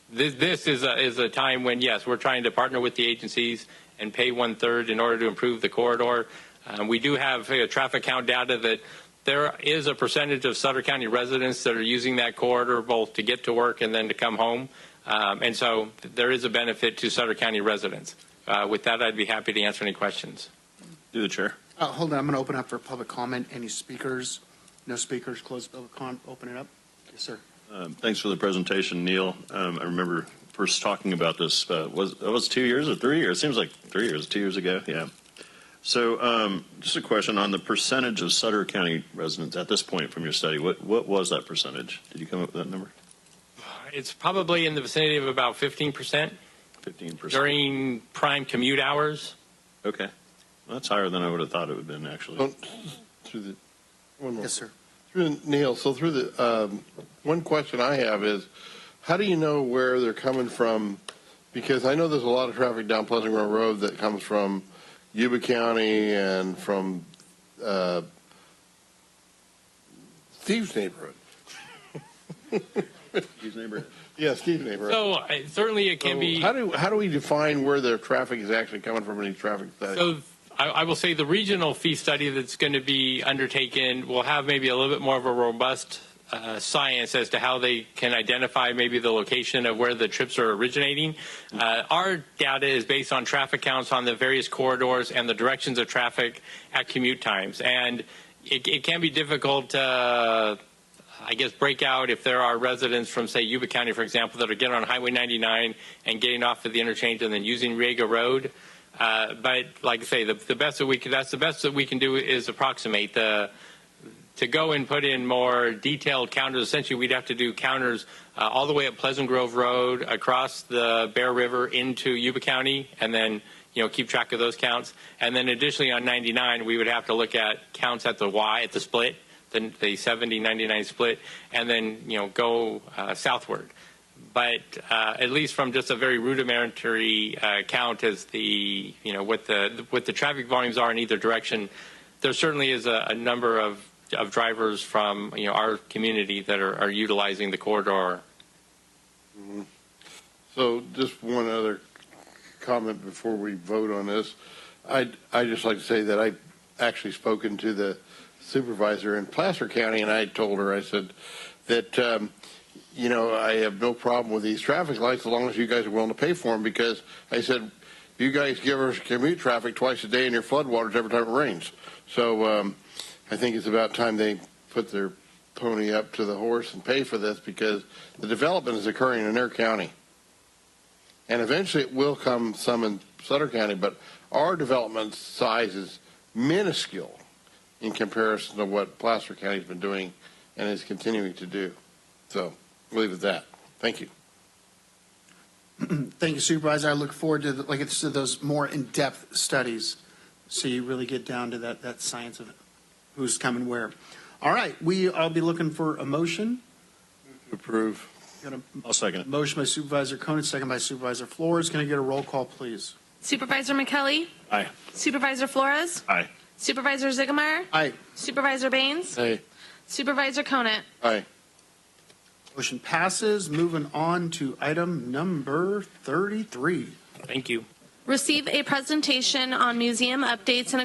this is a time when, yes, we're trying to partner with the agencies and pay 1/3 in order to improve the corridor. We do have traffic count data that there is a percentage of Sutter County residents that are using that corridor both to get to work and then to come home. And so there is a benefit to Sutter County residents. With that, I'd be happy to answer any questions. Through the chair. Hold on, I'm going to open up for public comment. Any speakers? No speakers, close public comment, open it up. Yes, sir. Thanks for the presentation, Neil. I remember first talking about this, was 2 years or 3 years? It seems like 3 years, 2 years ago, yeah. So just a question on the percentage of Sutter County residents at this point from your study. What was that percentage? Did you come up with that number? It's probably in the vicinity of about 15%. 15%. During prime commute hours. Okay. Well, that's higher than I would have thought it would have been, actually. Yes, sir. Neil, so through the one question I have is, how do you know where they're coming from? Because I know there's a lot of traffic down Pleasant Grove Road that comes from Yuba County and from Steve's neighborhood. Steve's neighborhood. Yeah, Steve's neighborhood. So certainly it can be. How do we define where the traffic is actually coming from in these traffic studies? So I will say the regional fee study that's going to be undertaken will have maybe a little bit more of a robust science as to how they can identify maybe the location of where the trips are originating. Our data is based on traffic counts on the various corridors and the directions of traffic at commute times. And it can be difficult to, I guess, break out if there are residents from, say, Yuba County, for example, that are getting on Highway 99 and getting off at the interchange and then using Riega Road. But like I say, the best that we can, that's the best that we can do is approximate to go and put in more detailed counters. Essentially, we'd have to do counters all the way up Pleasant Grove Road, across the Bear River into Yuba County, and then keep track of those counts. And then additionally on 99, we would have to look at counts at the Y, at the split, the 70-99 split, and then go southward. But at least from just a very rudimentary count as the what the traffic volumes are in either direction, there certainly is a number of drivers from our community that are utilizing the corridor. Mm-hmm. So just one other comment before we vote on this. I'd just like to say that I've actually spoken to the supervisor in Placer County, and I told her, I said that I have no problem with these traffic lights as long as you guys are willing to pay for them, because I said you guys give us commute traffic twice a day in your floodwaters every time it rains. So I think it's about time they put their pony up to the horse and pay for this, because the development is occurring in their county. And eventually it will come some in Sutter County, but our development size is minuscule in comparison to what Placer County has been doing and is continuing to do. So we'll leave it at that. Thank you. Thank you, Supervisor. I look forward to those more in-depth studies, so you really get down to that science of who's coming where. All right, I'll be looking for a motion. Approve. I'll second it. Motion by Supervisor Koenig, second by Supervisor Flores. Can I get a roll call, please? Supervisor McKelly? Aye. Supervisor Flores? Aye. Supervisor Ziegemeier? Aye. Supervisor Baines? Aye. Supervisor Koenig? Aye. Motion passes. Moving on to item number 33. Thank you. Receive a presentation on museum updates and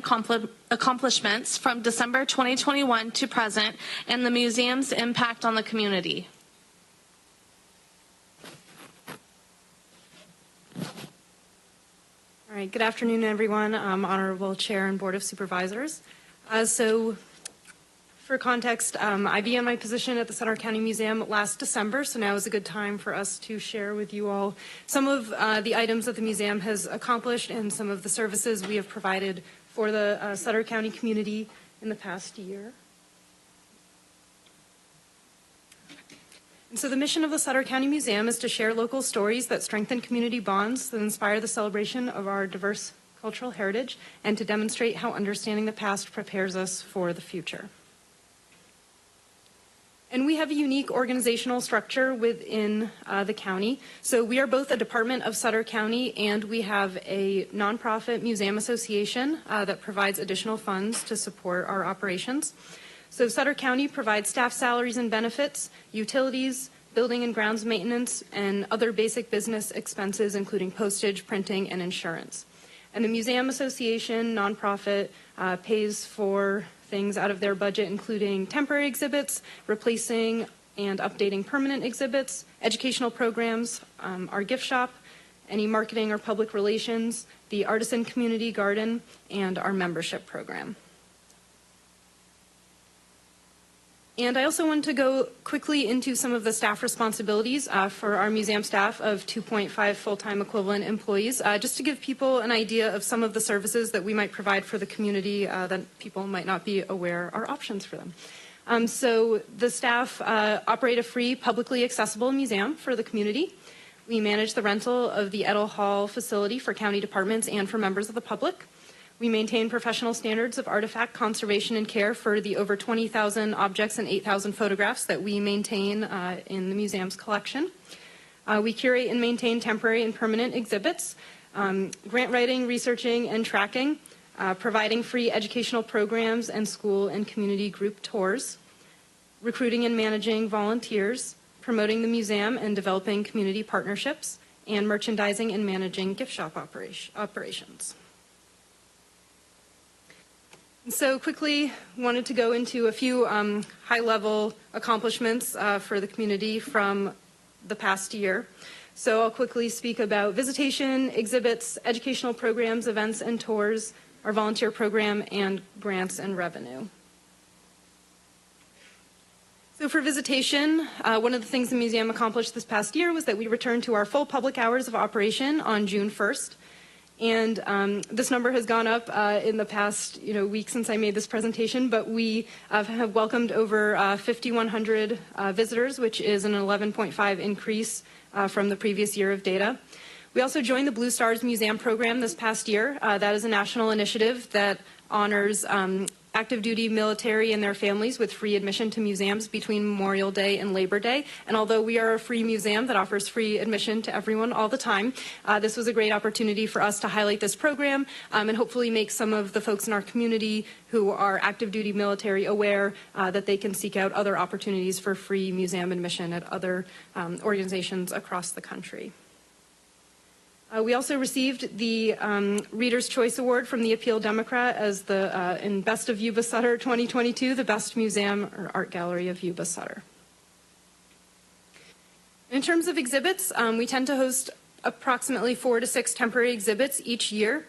accomplishments from December 2021 to present and the museum's impact on the community. All right, good afternoon, everyone. Honorable Chair and Board of Supervisors. So for context, I began my position at the Sutter County Museum last December, so now is a good time for us to share with you all some of the items that the museum has accomplished and some of the services we have provided for the Sutter County community in the past year. And so the mission of the Sutter County Museum is to share local stories that strengthen community bonds, that inspire the celebration of our diverse cultural heritage, and to demonstrate how understanding the past prepares us for the future. And we have a unique organizational structure within the county. So we are both a department of Sutter County, and we have a nonprofit museum association that provides additional funds to support our operations. So Sutter County provides staff salaries and benefits, utilities, building and grounds maintenance, and other basic business expenses, including postage, printing, and insurance. And the Museum Association nonprofit pays for things out of their budget, including temporary exhibits, replacing and updating permanent exhibits, educational programs, our gift shop, any marketing or public relations, the artisan community garden, and our membership program. And I also want to go quickly into some of the staff responsibilities for our museum staff of 2.5 full-time equivalent employees, just to give people an idea of some of the services that we might provide for the community that people might not be aware are options for them. So the staff operate a free, publicly accessible museum for the community. We manage the rental of the Edel Hall facility for county departments and for members of the public. We maintain professional standards of artifact conservation and care for the over 20,000 objects and 8,000 photographs that we maintain in the museum's collection. We curate and maintain temporary and permanent exhibits, grant writing, researching, and tracking, providing free educational programs and school and community group tours, recruiting and managing volunteers, promoting the museum and developing community partnerships, and merchandising and managing gift shop operations. So quickly, wanted to go into a few high-level accomplishments for the community from the past year. So I'll quickly speak about visitation, exhibits, educational programs, events, and tours, our volunteer program, and grants and revenue. So for visitation, one of the things the museum accomplished this past year was that we returned to our full public hours of operation on June 1st. And this number has gone up in the past week since I made this presentation, but we have welcomed over 5,100 visitors, which is an 11.5 increase from the previous year of data. We also joined the Blue Stars Museum program this past year. That is a national initiative that honors active duty military and their families with free admission to museums between Memorial Day and Labor Day. And although we are a free museum that offers free admission to everyone all the time, this was a great opportunity for us to highlight this program and hopefully make some of the folks in our community who are active duty military aware that they can seek out other opportunities for free museum admission at other organizations across the country. We also received the Reader's Choice Award from the Appeal Democrat as the in Best of Yuba-Sutter 2022, the best museum or art gallery of Yuba-Sutter. In terms of exhibits, we tend to host approximately 4 to 6 temporary exhibits each year.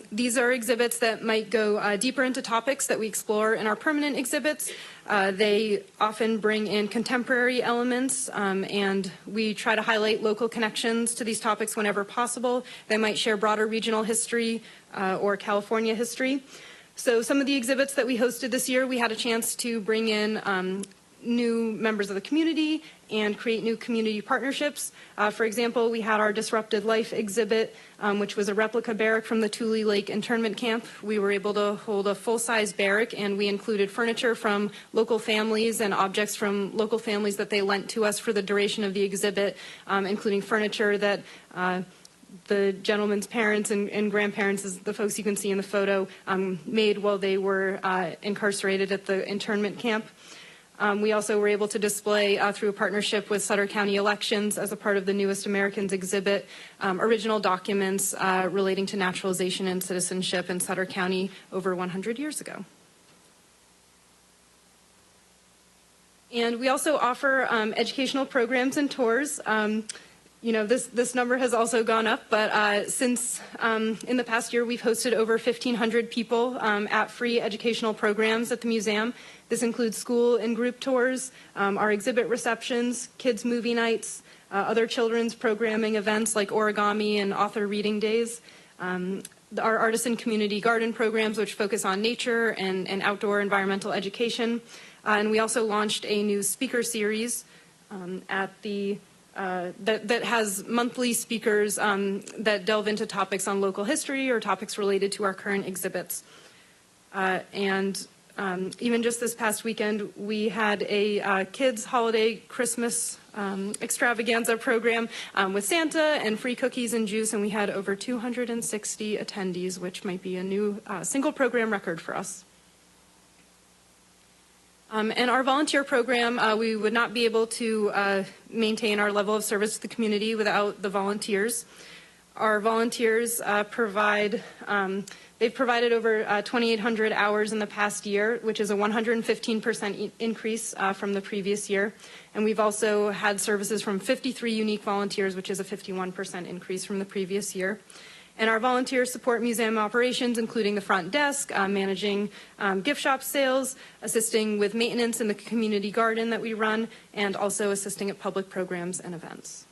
These are exhibits that might go deeper into topics that we explore in our permanent exhibits. They often bring in contemporary elements, and we try to highlight local connections to these topics whenever possible. They might share broader regional history or California history. So some of the exhibits that we hosted this year, we had a chance to bring in new members of the community and create new community partnerships. For example, we had our Disrupted Life exhibit, which was a replica barrack from the Tule Lake internment camp. We were able to hold a full-size barrack, and we included furniture from local families and objects from local families that they lent to us for the duration of the exhibit, including furniture that the gentleman's parents and grandparents, as the folks you can see in the photo, made while they were incarcerated at the internment camp. We also were able to display through a partnership with Sutter County Elections as a part of the Newest Americans exhibit original documents relating to naturalization and citizenship in Sutter County over 100 years ago. And we also offer educational programs and tours. This number has also gone up, but since in the past year we've hosted over 1,500 people at free educational programs at the museum. This includes school and group tours, our exhibit receptions, kids' movie nights, other children's programming events like origami and author reading days, our artisan community garden programs, which focus on nature and outdoor environmental education. And we also launched a new speaker series at the that has monthly speakers that delve into topics on local history or topics related to our current exhibits. Even just this past weekend, we had a kids' holiday Christmas extravaganza program with Santa and free cookies and juice, and we had over 260 attendees, which might be a new single program record for us. And our volunteer program, we would not be able to maintain our level of service to the community without the volunteers. Our volunteers they've provided over 2,800 hours in the past year, which is a 115% increase from the previous year. And we've also had services from 53 unique volunteers, which is a 51% increase from the previous year. And our volunteers support museum operations, including the front desk, managing gift shop sales, assisting with maintenance in the community garden that we run, and also assisting at public programs and events.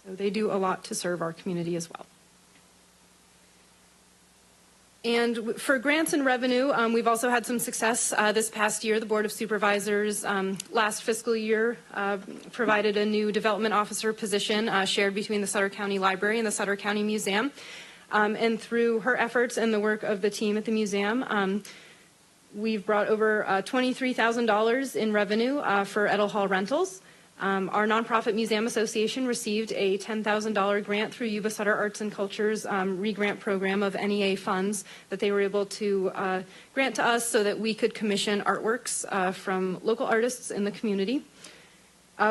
So they do a lot to serve our community as well. And for grants and revenue, we've also had some success this past year. The Board of Supervisors last fiscal year provided a new development officer position shared between the Sutter County Library and the Sutter County Museum. And through her efforts and the work of the team at the museum, we've brought over $23,000 in revenue for Edel Hall rentals. Our nonprofit museum association received a $10,000 grant through Yuba-Sutter Arts and Culture's re-grant program of NEA funds that they were able to grant to us so that we could commission artworks from local artists in the community.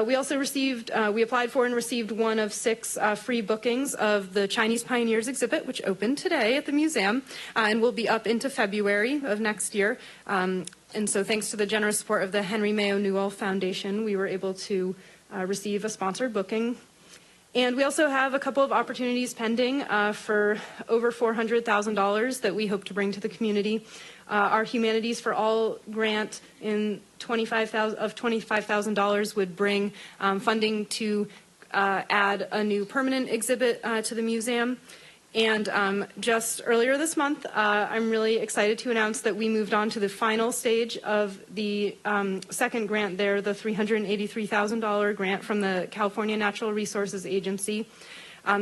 We also we applied for and received one of 6 free bookings of the Chinese Pioneers exhibit, which opened today at the museum and will be up into February of next year. And so thanks to the generous support of the Henry Mayo Newell Foundation, we were able to receive a sponsored booking. And we also have a couple of opportunities pending for over $400,000 that we hope to bring to the community. Our Humanities for All grant in $25,000 would bring funding to add a new permanent exhibit to the museum. And just earlier this month, I'm really excited to announce that we moved on to the final stage of the second grant there, the $383,000 grant from the California Natural Resources Agency.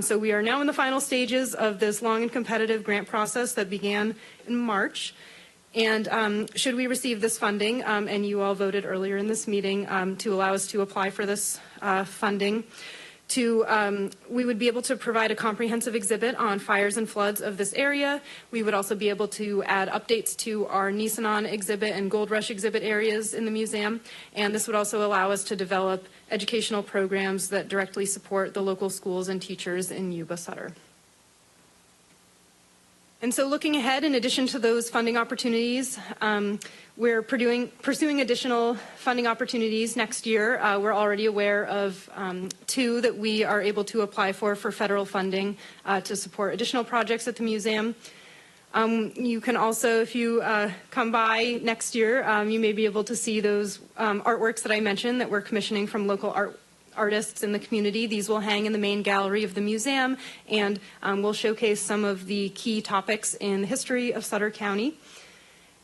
So we are now in the final stages of this long and competitive grant process that began in March. And should we receive this funding, and you all voted earlier in this meeting to allow us to apply for this funding, we would be able to provide a comprehensive exhibit on fires and floods of this area. We would also be able to add updates to our Nisenan exhibit and Gold Rush exhibit areas in the museum. And this would also allow us to develop educational programs that directly support the local schools and teachers in Yuba-Sutter. And so looking ahead, in addition to those funding opportunities, we're pursuing additional funding opportunities next year. We're already aware of 2 that we are able to apply for federal funding to support additional projects at the museum. You can also, if you come by next year, you may be able to see those artworks that I mentioned that we're commissioning from local artists in the community. These will hang in the main gallery of the museum and will showcase some of the key topics in the history of Sutter County.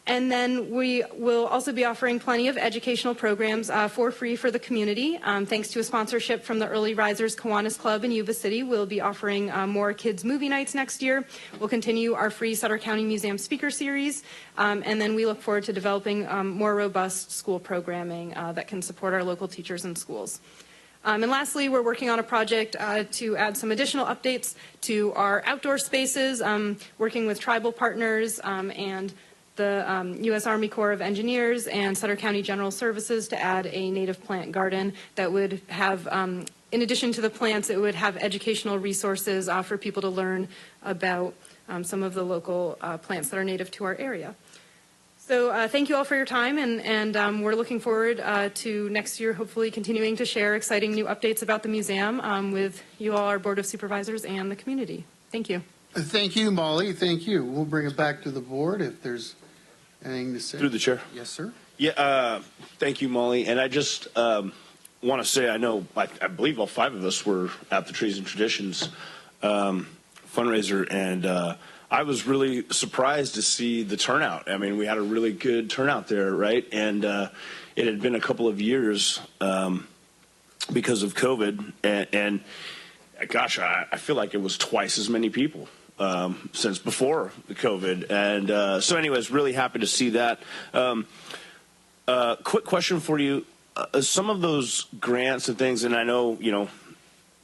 And then we will also be offering plenty of educational programs for free for the community. Thanks to a sponsorship from the Early Risers Kiwanis Club in Yuba City, we'll be offering more kids' movie nights next year. We'll continue our free Sutter County Museum speaker series. And then we look forward to developing more robust school programming that can support our local teachers and schools. And lastly, we're working on a project to add some additional updates to our outdoor spaces, working with tribal partners and the U.S. Army Corps of Engineers and Sutter County General Services to add a native plant garden that would have, in addition to the plants, it would have educational resources for people to learn about some of the local plants that are native to our area. So thank you all for your time, and we're looking forward to next year hopefully continuing to share exciting new updates about the museum with you all, our Board of Supervisors, and the community. Thank you. Thank you, Molly. Thank you. We'll bring it back to the board if there's anything to say. Through the chair. Yes, sir. Yeah, thank you, Molly. And I just want to say, I believe all 5 of us were at the Trees and Traditions fundraiser, and I was really surprised to see the turnout. I mean, we had a really good turnout there, right? And it had been a couple of years because of COVID, and gosh, I feel like it was twice as many people since before the COVID. And so anyways, really happy to see that. Quick question for you. Some of those grants and things, and I know,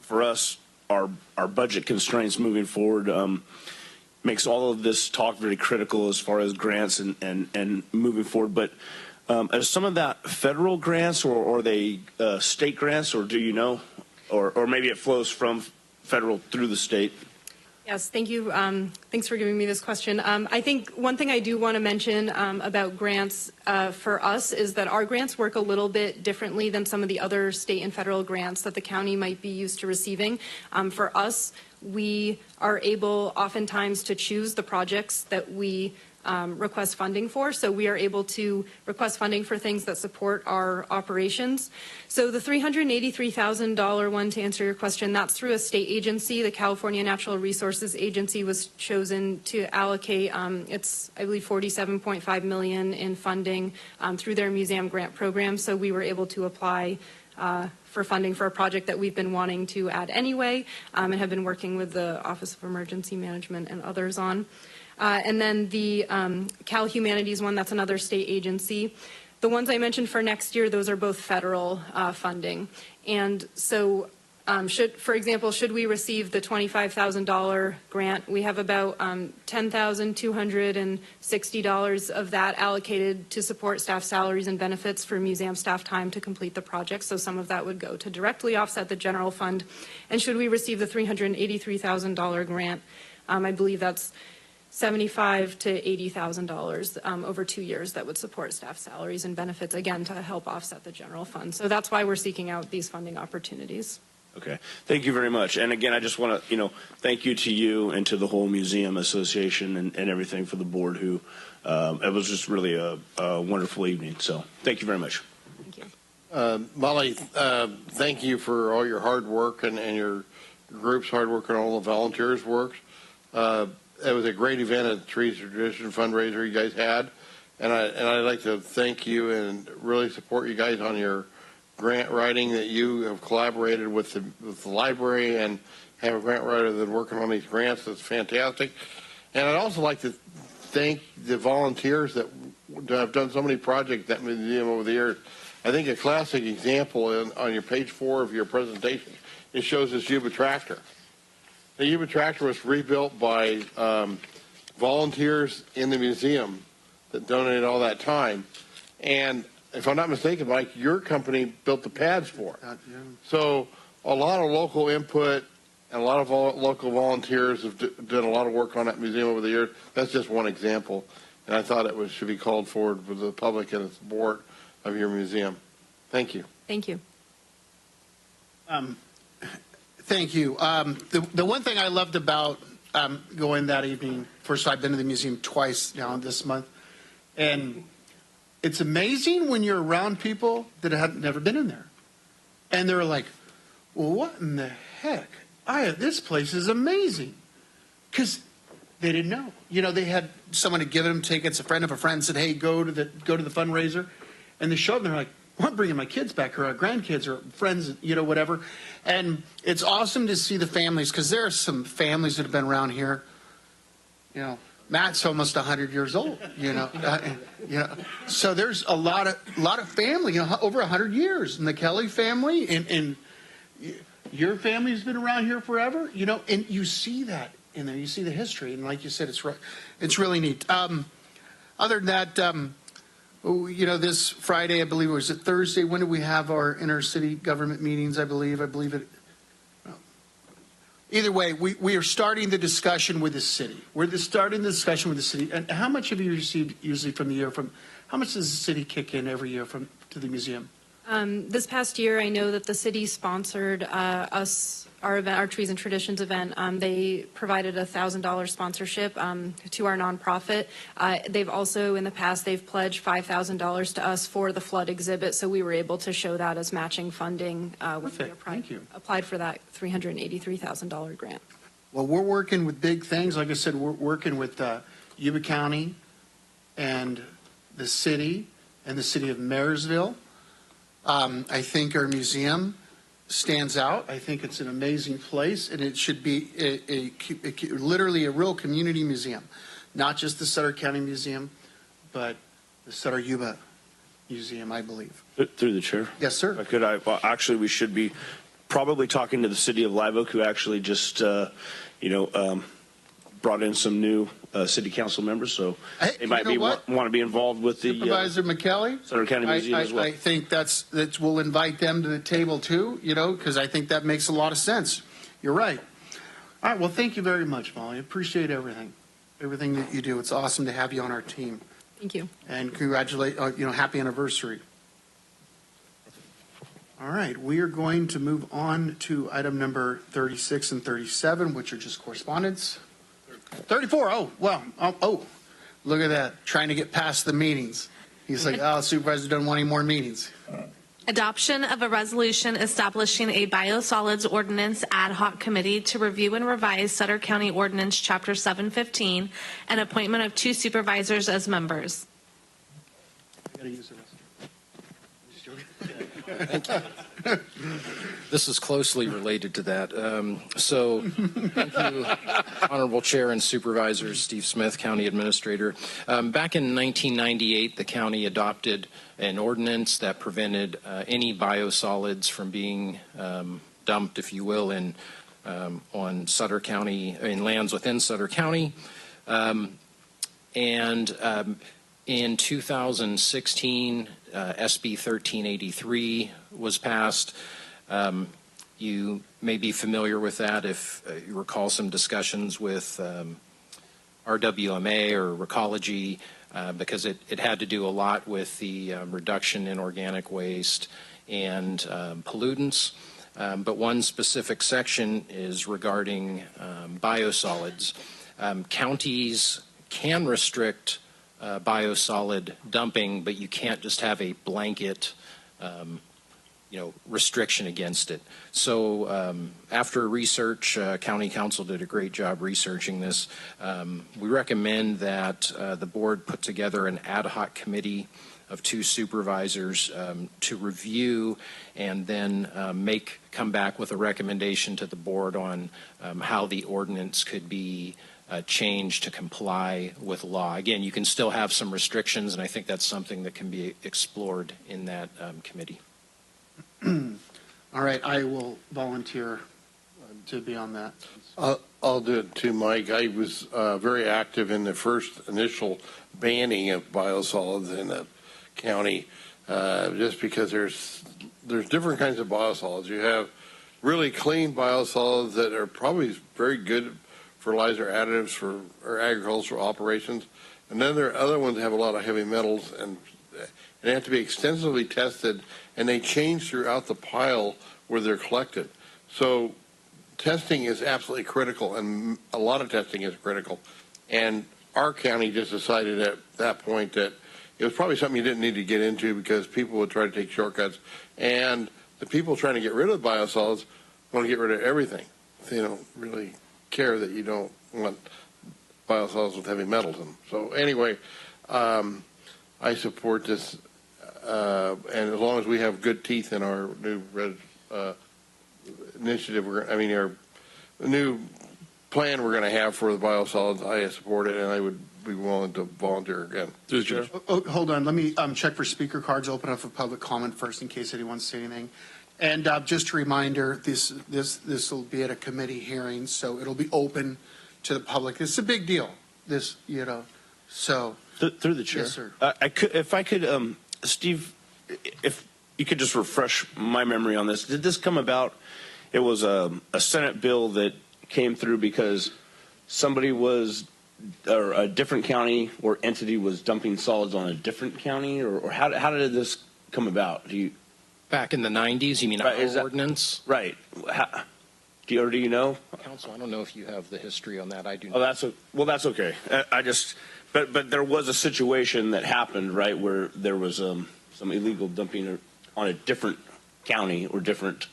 for us, our budget constraints moving forward makes all of this talk very critical as far as grants and moving forward. But are some of that federal grants, or are they state grants, or do you know? Or maybe it flows from federal through the state? Yes, thank you. Thanks for giving me this question. I think one thing I do want to mention about grants for us is that our grants work a little bit differently than some of the other state and federal grants that the county might be used to receiving. For us, we are able oftentimes to choose the projects that we request funding for. So we are able to request funding for things that support our operations. So the $383,000 one, to answer your question, that's through a state agency. The California Natural Resources Agency was chosen to allocate, it's, I believe, $47.5 million in funding through their museum grant program. So we were able to apply for funding for a project that we've been wanting to add anyway, and have been working with the Office of Emergency Management and others on. And then the Cal Humanities one, that's another state agency. The ones I mentioned for next year, those are both federal funding. And so, for example, should we receive the $25,000 grant, we have about $10,260 of that allocated to support staff salaries and benefits for museum staff time to complete the project. So some of that would go to directly offset the general fund. And should we receive the $383,000 grant, I believe that's $75,000 to $80,000 over 2 years that would support staff salaries and benefits, again, to help offset the general fund. So that's why we're seeking out these funding opportunities. Okay. Thank you very much. And again, I just want to, thank you to you and to the whole museum association and everything for the board who, it was just really a wonderful evening. So thank you very much. Thank you. Molly, thank you for all your hard work and your group's hard work and all the volunteers' work. It was a great event at the Trees Tradition fundraiser you guys had, and I'd like to thank you and really support you guys on your grant writing that you have collaborated with the library and have a grant writer that's working on these grants. That's fantastic. And I'd also like to thank the volunteers that have done so many projects at the museum over the years. I think a classic example on your page 4 of your presentation, it shows this Yuba tractor. The Yuba tractor was rebuilt by volunteers in the museum that donated all that time. And if I'm not mistaken, Mike, your company built the pads for it. Yeah. So a lot of local input and a lot of local volunteers have done a lot of work on that museum over the years. That's just one example. And I thought it should be called forward for the public and the support of your museum. Thank you. Thank you. Thank you. The one thing I loved about going that evening, first I've been to the museum twice now this month, and it's amazing when you're around people that have never been in there. And they're like, well, what in the heck? This place is amazing. Because they didn't know. They had someone had given them tickets, a friend of a friend said, hey, go to the fundraiser. And they show up and they're like, well, I'm bringing my kids back, or our grandkids, or friends, whatever. And it's awesome to see the families, because there are some families that have been around here. Matt's almost 100 years old. So there's a lot of family, over 100 years. And the Kelly family, and your family's been around here forever. And you see that in there. You see the history, and like you said, it's really neat. Other than that. This Friday, I believe, was it Thursday? When do we have our inter-city government meetings? I believe it. Either way, we are starting the discussion with the city. We're starting the discussion with the city. And how much have you received usually from the year? How much does the city kick in every year to the museum? This past year, I know that the city sponsored our event, our Trees and Traditions event. They provided a $1,000 sponsorship to our nonprofit. They've also, in the past, they've pledged $5,000 to us for the flood exhibit, so we were able to show that as matching funding when we applied for that $383,000 grant. Well, we're working with big things. Like I said, we're working with Yuba County and the city of Marysville. I think our museum stands out. I think it's an amazing place, and it should be literally a real community museum, not just the Sutter County Museum, but the Sutter Yuba Museum, I believe. Through the chair. Yes, sir. If I could, actually, we should be probably talking to the city of Live Oak, who actually just, brought in some new city council members, so they might want to be involved with the Supervisor McKelly, Sutter County Museum as well. I think that's we'll invite them to the table too, because I think that makes a lot of sense. You're right. All right, well, thank you very much, Molly. Appreciate everything that you do. It's awesome to have you on our team. Thank you. And congratulate, happy anniversary. All right, we are going to move on to item number 36 and 37, which are just correspondence. 34, oh, well, oh, look at that, trying to get past the meetings. He's like, oh, supervisor doesn't want any more meetings. Adoption of a resolution establishing a biosolids ordinance ad hoc committee to review and revise Sutter County Ordinance Chapter 715 and appointment of 2 supervisors as members. I gotta use the rest. Thank you. This is closely related to that. Thank you, Honorable Chair and Supervisors, Steve Smith, County Administrator. Back in 1998, the county adopted an ordinance that prevented any biosolids from being dumped, if you will, on Sutter County, in lands within Sutter County. In 2016, SB 1383 was passed. You may be familiar with that if you recall some discussions with RWMA or Recology, because it had to do a lot with the reduction in organic waste and pollutants. But one specific section is regarding biosolids. Counties can restrict biosolid dumping, but you can't just have a blanket restriction against it. So after research, County Council did a great job researching this. We recommend that the board put together an ad hoc committee of 2 supervisors to review and then come back with a recommendation to the board on how the ordinance could be changed to comply with law. Again, you can still have some restrictions, and I think that's something that can be explored in that committee. All right, I will volunteer to be on that. I'll do it too, Mike. I was very active in the first initial banning of biosolids in the county, just because there's different kinds of biosolids. You have really clean biosolids that are probably very good fertilizer additives for our agricultural operations, and then there are other ones that have a lot of heavy metals, and they have to be extensively tested, and they change throughout the pile where they're collected. So testing is absolutely critical, and a lot of testing is critical. And our county just decided at that point that it was probably something you didn't need to get into because people would try to take shortcuts, and the people trying to get rid of biosolids want to get rid of everything. They don't really care that you don't want biosolids with heavy metals in them. So anyway, I support this, and as long as we have good teeth in our new initiative, our new plan we're going to have for the biosolids, I support it, and I would be willing to volunteer again. Through the chair. Oh, hold on, let me check for speaker cards, open up for public comment first in case anyone wants to say anything. And just a reminder, this will be at a committee hearing, so it'll be open to the public. It's a big deal, so. Through the chair. Yes, sir. If I could, Steve, if you could just refresh my memory on this. Did this come about? It was a Senate bill that came through because somebody was, or a different county or entity was dumping solids on a different county, or how did this come about? Back in the 90s, you mean our ordinance? Right. Do you know? Council, I don't know if you have the history on that. I do. Oh, that's okay. But there was a situation that happened, right, where there was some illegal dumping on a different county or different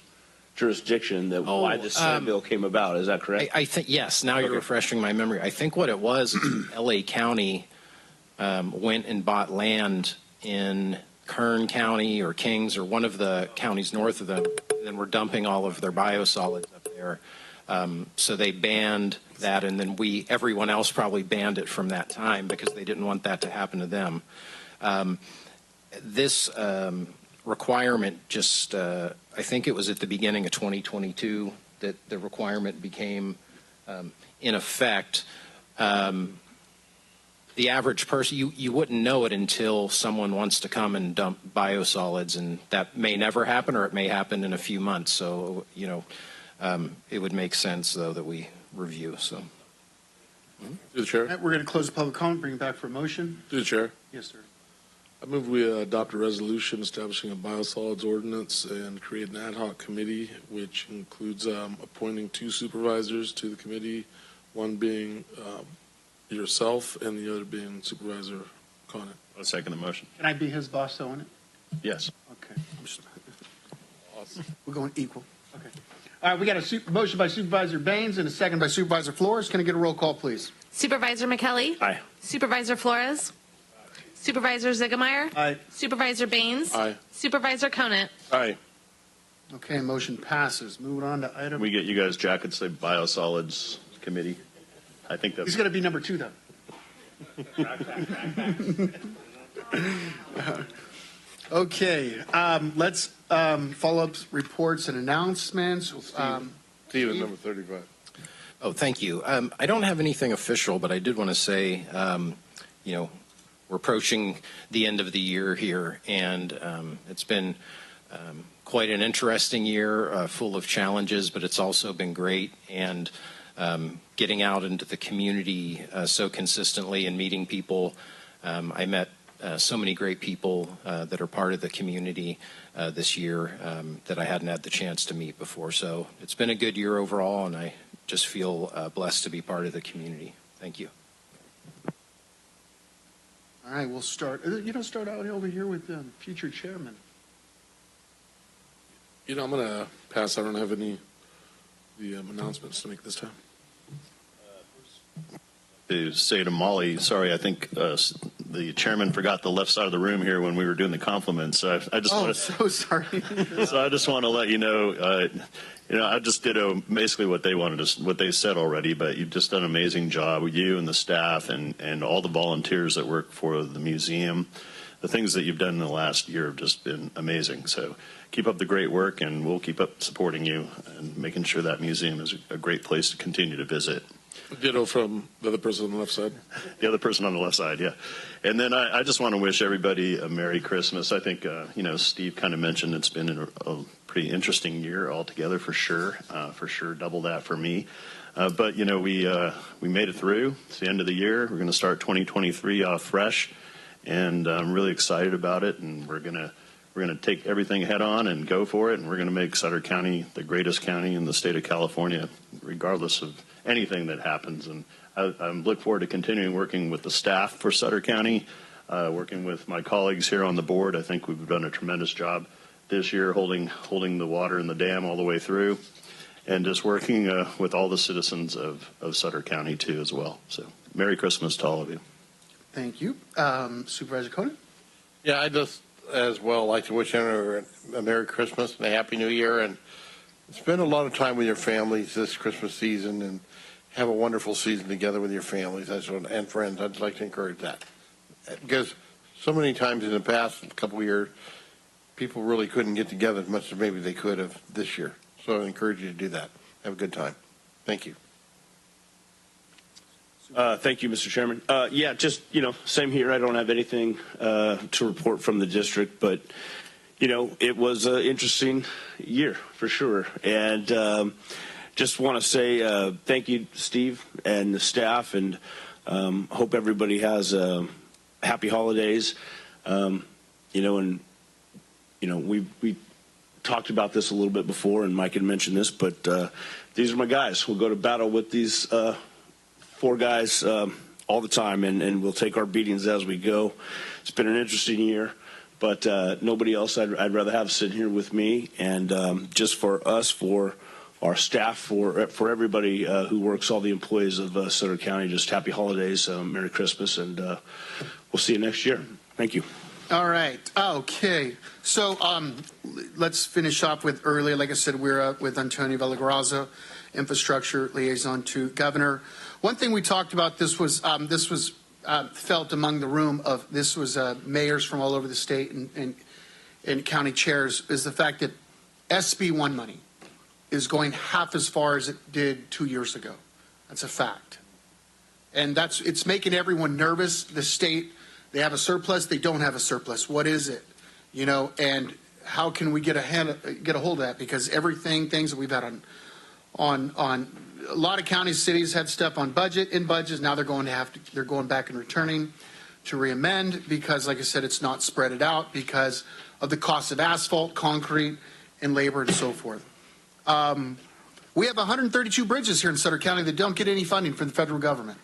jurisdiction. Why this bill came about? Is that correct? I think yes. Now you're refreshing my memory. I think what it was, L.A. County went and bought land in Kern County or Kings or one of the counties north of them, and were dumping all of their biosolids up there. So they banned that, and then everyone else probably banned it from that time because they didn't want that to happen to them. This requirement I think it was at the beginning of 2022 that the requirement became in effect. The average person, you wouldn't know it until someone wants to come and dump biosolids, and that may never happen, or it may happen in a few months. So, it would make sense, though, that we review. So, Through the chair. All right, we're going to close the public comment, bring it back for a motion. Through the chair. Yes, sir. I move we adopt a resolution establishing a biosolids ordinance and create an ad hoc committee, which includes appointing 2 supervisors to the committee, one being yourself and the other being Supervisor Conant. I'll second the motion. Can I be his boss, though, on it? Yes. Okay. We're going equal. Okay. All right, we got a motion by Supervisor Baines and a second by Supervisor Flores. Can I get a roll call, please? Supervisor McKelly? Aye. Supervisor Flores? Supervisor Ziegemeier? Aye. Supervisor Baines? Aye. Supervisor Conant? Aye. Okay, motion passes. Moving on to item. We get you guys jackets, say Biosolids Committee. I think that's. He's going to be number 2, though. Okay, let's follow up reports and announcements. Steve is number 35. oh, thank you. I don't have anything official, but I did want to say, we're approaching the end of the year here, and it's been quite an interesting year, full of challenges, but it's also been great. And getting out into the community so consistently and meeting people. I met so many great people that are part of the community this year that I hadn't had the chance to meet before. So it's been a good year overall, and I just feel blessed to be part of the community. Thank you. All right, we'll start. Start out over here with the future chairman. I'm going to pass. I don't have any announcements to make this time. To say to Molly, sorry, I think the chairman forgot the left side of the room here when we were doing the compliments. So I just want to, so sorry. So I just want to let you know, I just did basically what what they said already, but you've just done an amazing job, you and the staff and all the volunteers that work for the museum. The things that you've done in the last year have just been amazing. So keep up the great work, and we'll keep up supporting you and making sure that museum is a great place to continue to visit. Ditto from the other person on the left side. The other person on the left side, yeah. And then I just want to wish everybody a Merry Christmas. I think, Steve kind of mentioned it's been a pretty interesting year altogether for sure. Double that for me. But we made it through. It's the end of the year. We're going to start 2023 off fresh, and I'm really excited about it. And we're going to take everything head on and go for it. And we're going to make Sutter County the greatest county in the state of California, regardless of anything that happens. And I look forward to continuing working with the staff for Sutter County, working with my colleagues here on the board. I think we've done a tremendous job this year holding the water in the dam all the way through, and just working with all the citizens of Sutter County too as well. So Merry Christmas to all of you. Thank you. Supervisor Conant? Yeah, I just as well like to wish everyone a Merry Christmas and a Happy New Year, and spend a lot of time with your families this Christmas season, and have a wonderful season together with your families and friends. I'd like to encourage that, because so many times in the past couple of years, people really couldn't get together as much as maybe they could have this year. So I encourage you to do that. Have a good time. Thank you. Thank you, Mr. Chairman. Same here. I don't have anything to report from the district, but it was an interesting year for sure. And just want to say thank you, Steve, and the staff, and hope everybody has happy holidays. We talked about this a little bit before, and Mike had mentioned this, but these are my guys. We'll go to battle with these 4 guys all the time, and we'll take our beatings as we go. It's been an interesting year, but nobody else I'd rather have sitting here with me. And just for us, for our staff, for everybody who works, all the employees of Sutter County, just happy holidays, Merry Christmas, and we'll see you next year. Thank you. All right. Okay. So let's finish off with earlier. Like I said, we're with Antonio Villagraza, Infrastructure Liaison to Governor. One thing we talked about, this was felt among the room of this was mayors from all over the state and county chairs, is the fact that SB 1 money is going half as far as it did 2 years ago. That's a fact. And it's making everyone nervous. The state, they have a surplus, they don't have a surplus. What is it? And how can we get a hold of that? Because things that we've had on a lot of counties, cities had stuff in budgets. Now they're going back and returning to re-amend because, like I said, it's not spread it out because of the cost of asphalt, concrete, and labor and so forth. We have 132 bridges here in Sutter County that don't get any funding from the federal government.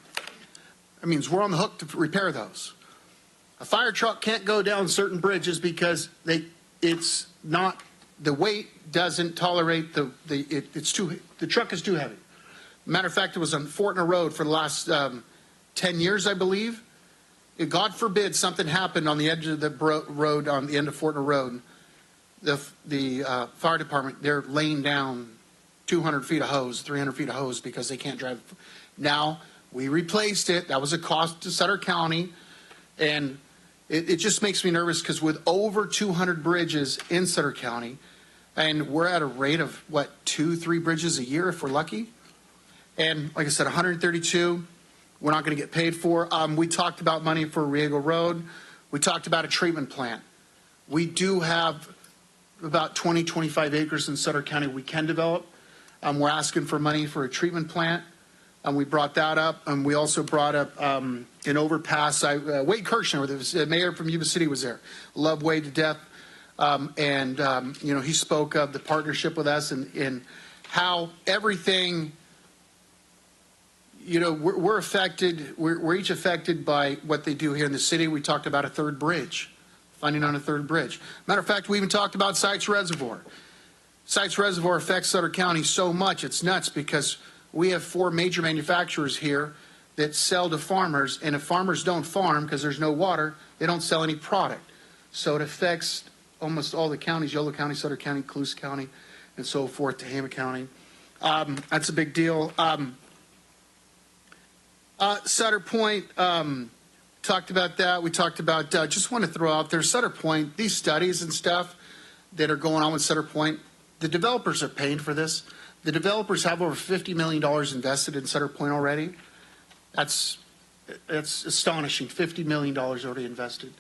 That means we're on the hook to repair those. A fire truck can't go down certain bridges because the weight doesn't tolerate the truck is too heavy. Matter of fact, it was on Fortner Road for the last 10 years, I believe. God forbid something happened on the edge of the road, on the end of Fortner Road. The fire department, they're laying down 200 feet of hose, 300 feet of hose because they can't drive. Now, we replaced it. That was a cost to Sutter County. And it just makes me nervous because with over 200 bridges in Sutter County, and we're at a rate of, 2-3 bridges a year if we're lucky. And like I said, 132, we're not going to get paid for. We talked about money for Riego Road. We talked about a treatment plant. We do have about 20, 25 acres in Sutter County we can develop. We're asking for money for a treatment plant. We brought that up. We also brought up an overpass. Wade Kirshner, the mayor from Yuba City, was there. Love Wade to death. He spoke of the partnership with us and how everything, we're affected. We're each affected by what they do here in the city. We talked about a third bridge, funding on a third bridge. Matter of fact, we even talked about Sites Reservoir. Sites Reservoir affects Sutter County so much, it's nuts because we have 4 major manufacturers here that sell to farmers, and if farmers don't farm because there's no water, they don't sell any product. So it affects almost all the counties, Yolo County, Sutter County, Colusa County, and so forth, Tehama County. That's a big deal. Sutter Point, talked about that. We talked about, just want to throw out there, Sutter Point, these studies and stuff that are going on with Sutter Point, the developers are paying for this. The developers have over $50 million invested in Sutter Point already. That's astonishing, $50 million already invested.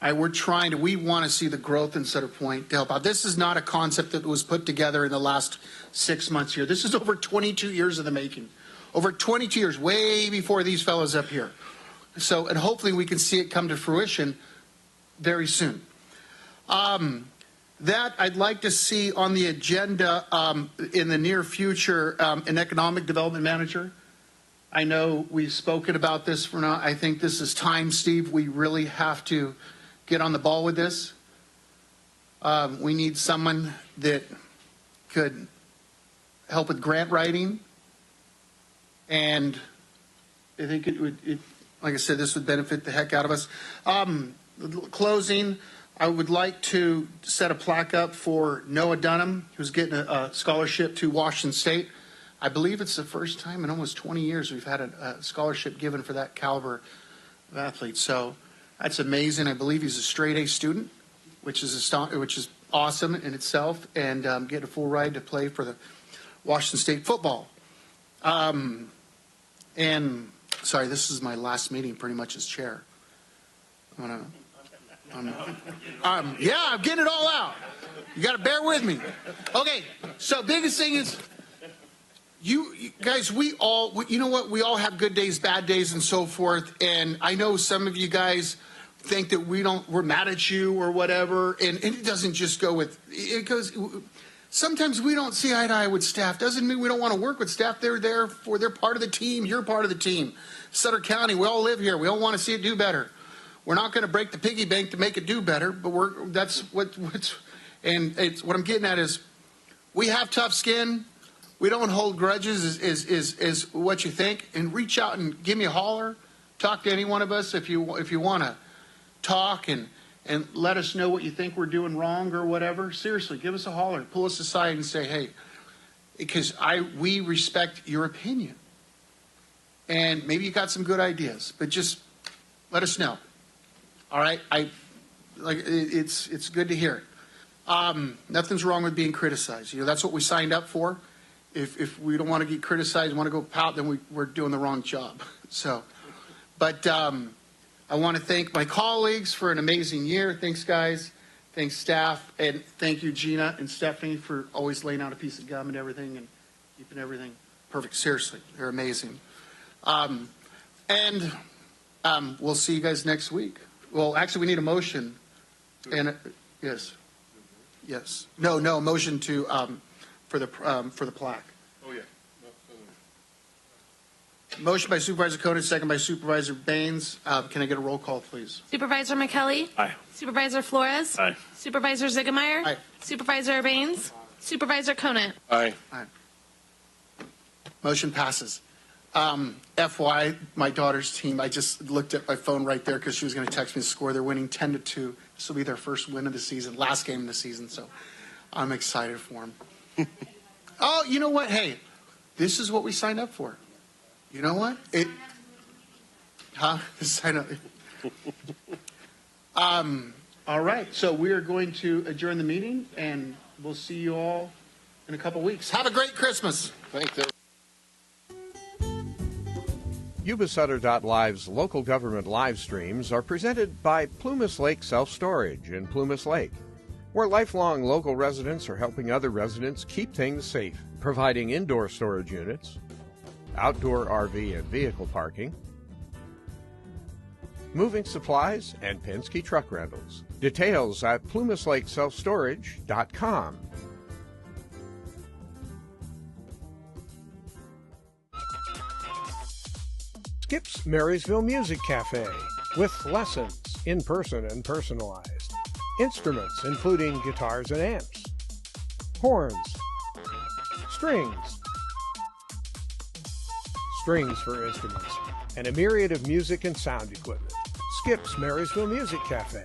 We want to see the growth in Sutter Point to help out. This is not a concept that was put together in the last 6 months here. This is over 22 years in the making. Over 22 years, way before these fellows up here. So, and hopefully we can see it come to fruition very soon. That I'd like to see on the agenda in the near future, an economic development manager. I know we've spoken about this for now. I think this is time, Steve. We really have to get on the ball with this. We need someone that could help with grant writing. And I think it would, like I said, this would benefit the heck out of us. Closing, I would like to set a plaque up for Noah Dunham, who's getting a scholarship to Washington State. I believe it's the first time in almost 20 years we've had a scholarship given for that caliber of athlete. So that's amazing. I believe he's a straight A student, which is awesome in itself, and get a full ride to play for the Washington State football. And sorry, this is my last meeting pretty much as chair. I'm getting it all out. You got to bear with me. Okay, so biggest thing is, you guys, we all have good days, bad days, and so forth. And I know some of you guys think that we're mad at you or whatever. And it doesn't just go with, it goes, sometimes we don't see eye to eye with staff. Doesn't mean we don't want to work with staff. They're part of the team. You're part of the team. Sutter County, we all live here. We all want to see it do better. We're not going to break the piggy bank to make it do better, but what I'm getting at is we have tough skin. We don't hold grudges is what you think, and reach out and give me a holler. Talk to any one of us if you want to talk and let us know what you think we're doing wrong or whatever. Seriously, give us a holler. Pull us aside and say, hey, because we respect your opinion. And maybe you got some good ideas, but just let us know. All right, it's good to hear it. Nothing's wrong with being criticized. That's what we signed up for. If we don't want to get criticized, want to go pout, then we're doing the wrong job. So, but I want to thank my colleagues for an amazing year. Thanks, guys. Thanks, staff, and thank you, Gina and Stephanie, for always laying out a piece of gum and everything. And keeping everything perfect. Seriously, they're amazing. We'll see you guys next week. Well, actually, we need a motion. And yes. No, motion to for the plaque. Oh yeah. Motion by Supervisor Conant, second by Supervisor Baines. Can I get a roll call, please? Supervisor McKelly? Aye. Supervisor Flores? Aye. Supervisor Ziegemeier? Aye. Supervisor Baines? Supervisor Conant? Aye. Motion passes. FY, my daughter's team, I just looked at my phone right there because she was going to text me the score. They're winning 10-2. This will be their first win of the season, last game of the season, so I'm excited for them. Oh, you know what? Hey, this is what we signed up for. You know what? Sign up. All right, so we are going to adjourn the meeting, and we'll see you all in a couple weeks. Have a great Christmas. Thanks, Yuba-Sutter.live's local government live streams are presented by Plumas Lake Self-Storage in Plumas Lake, where lifelong local residents are helping other residents keep things safe, providing indoor storage units, outdoor RV and vehicle parking, moving supplies, and Penske truck rentals. Details at plumaslakeselfstorage.com. Skip's Marysville Music Cafe, with lessons, in person and personalized. Instruments including guitars and amps, horns, strings for instruments, and a myriad of music and sound equipment. Skip's Marysville Music Cafe.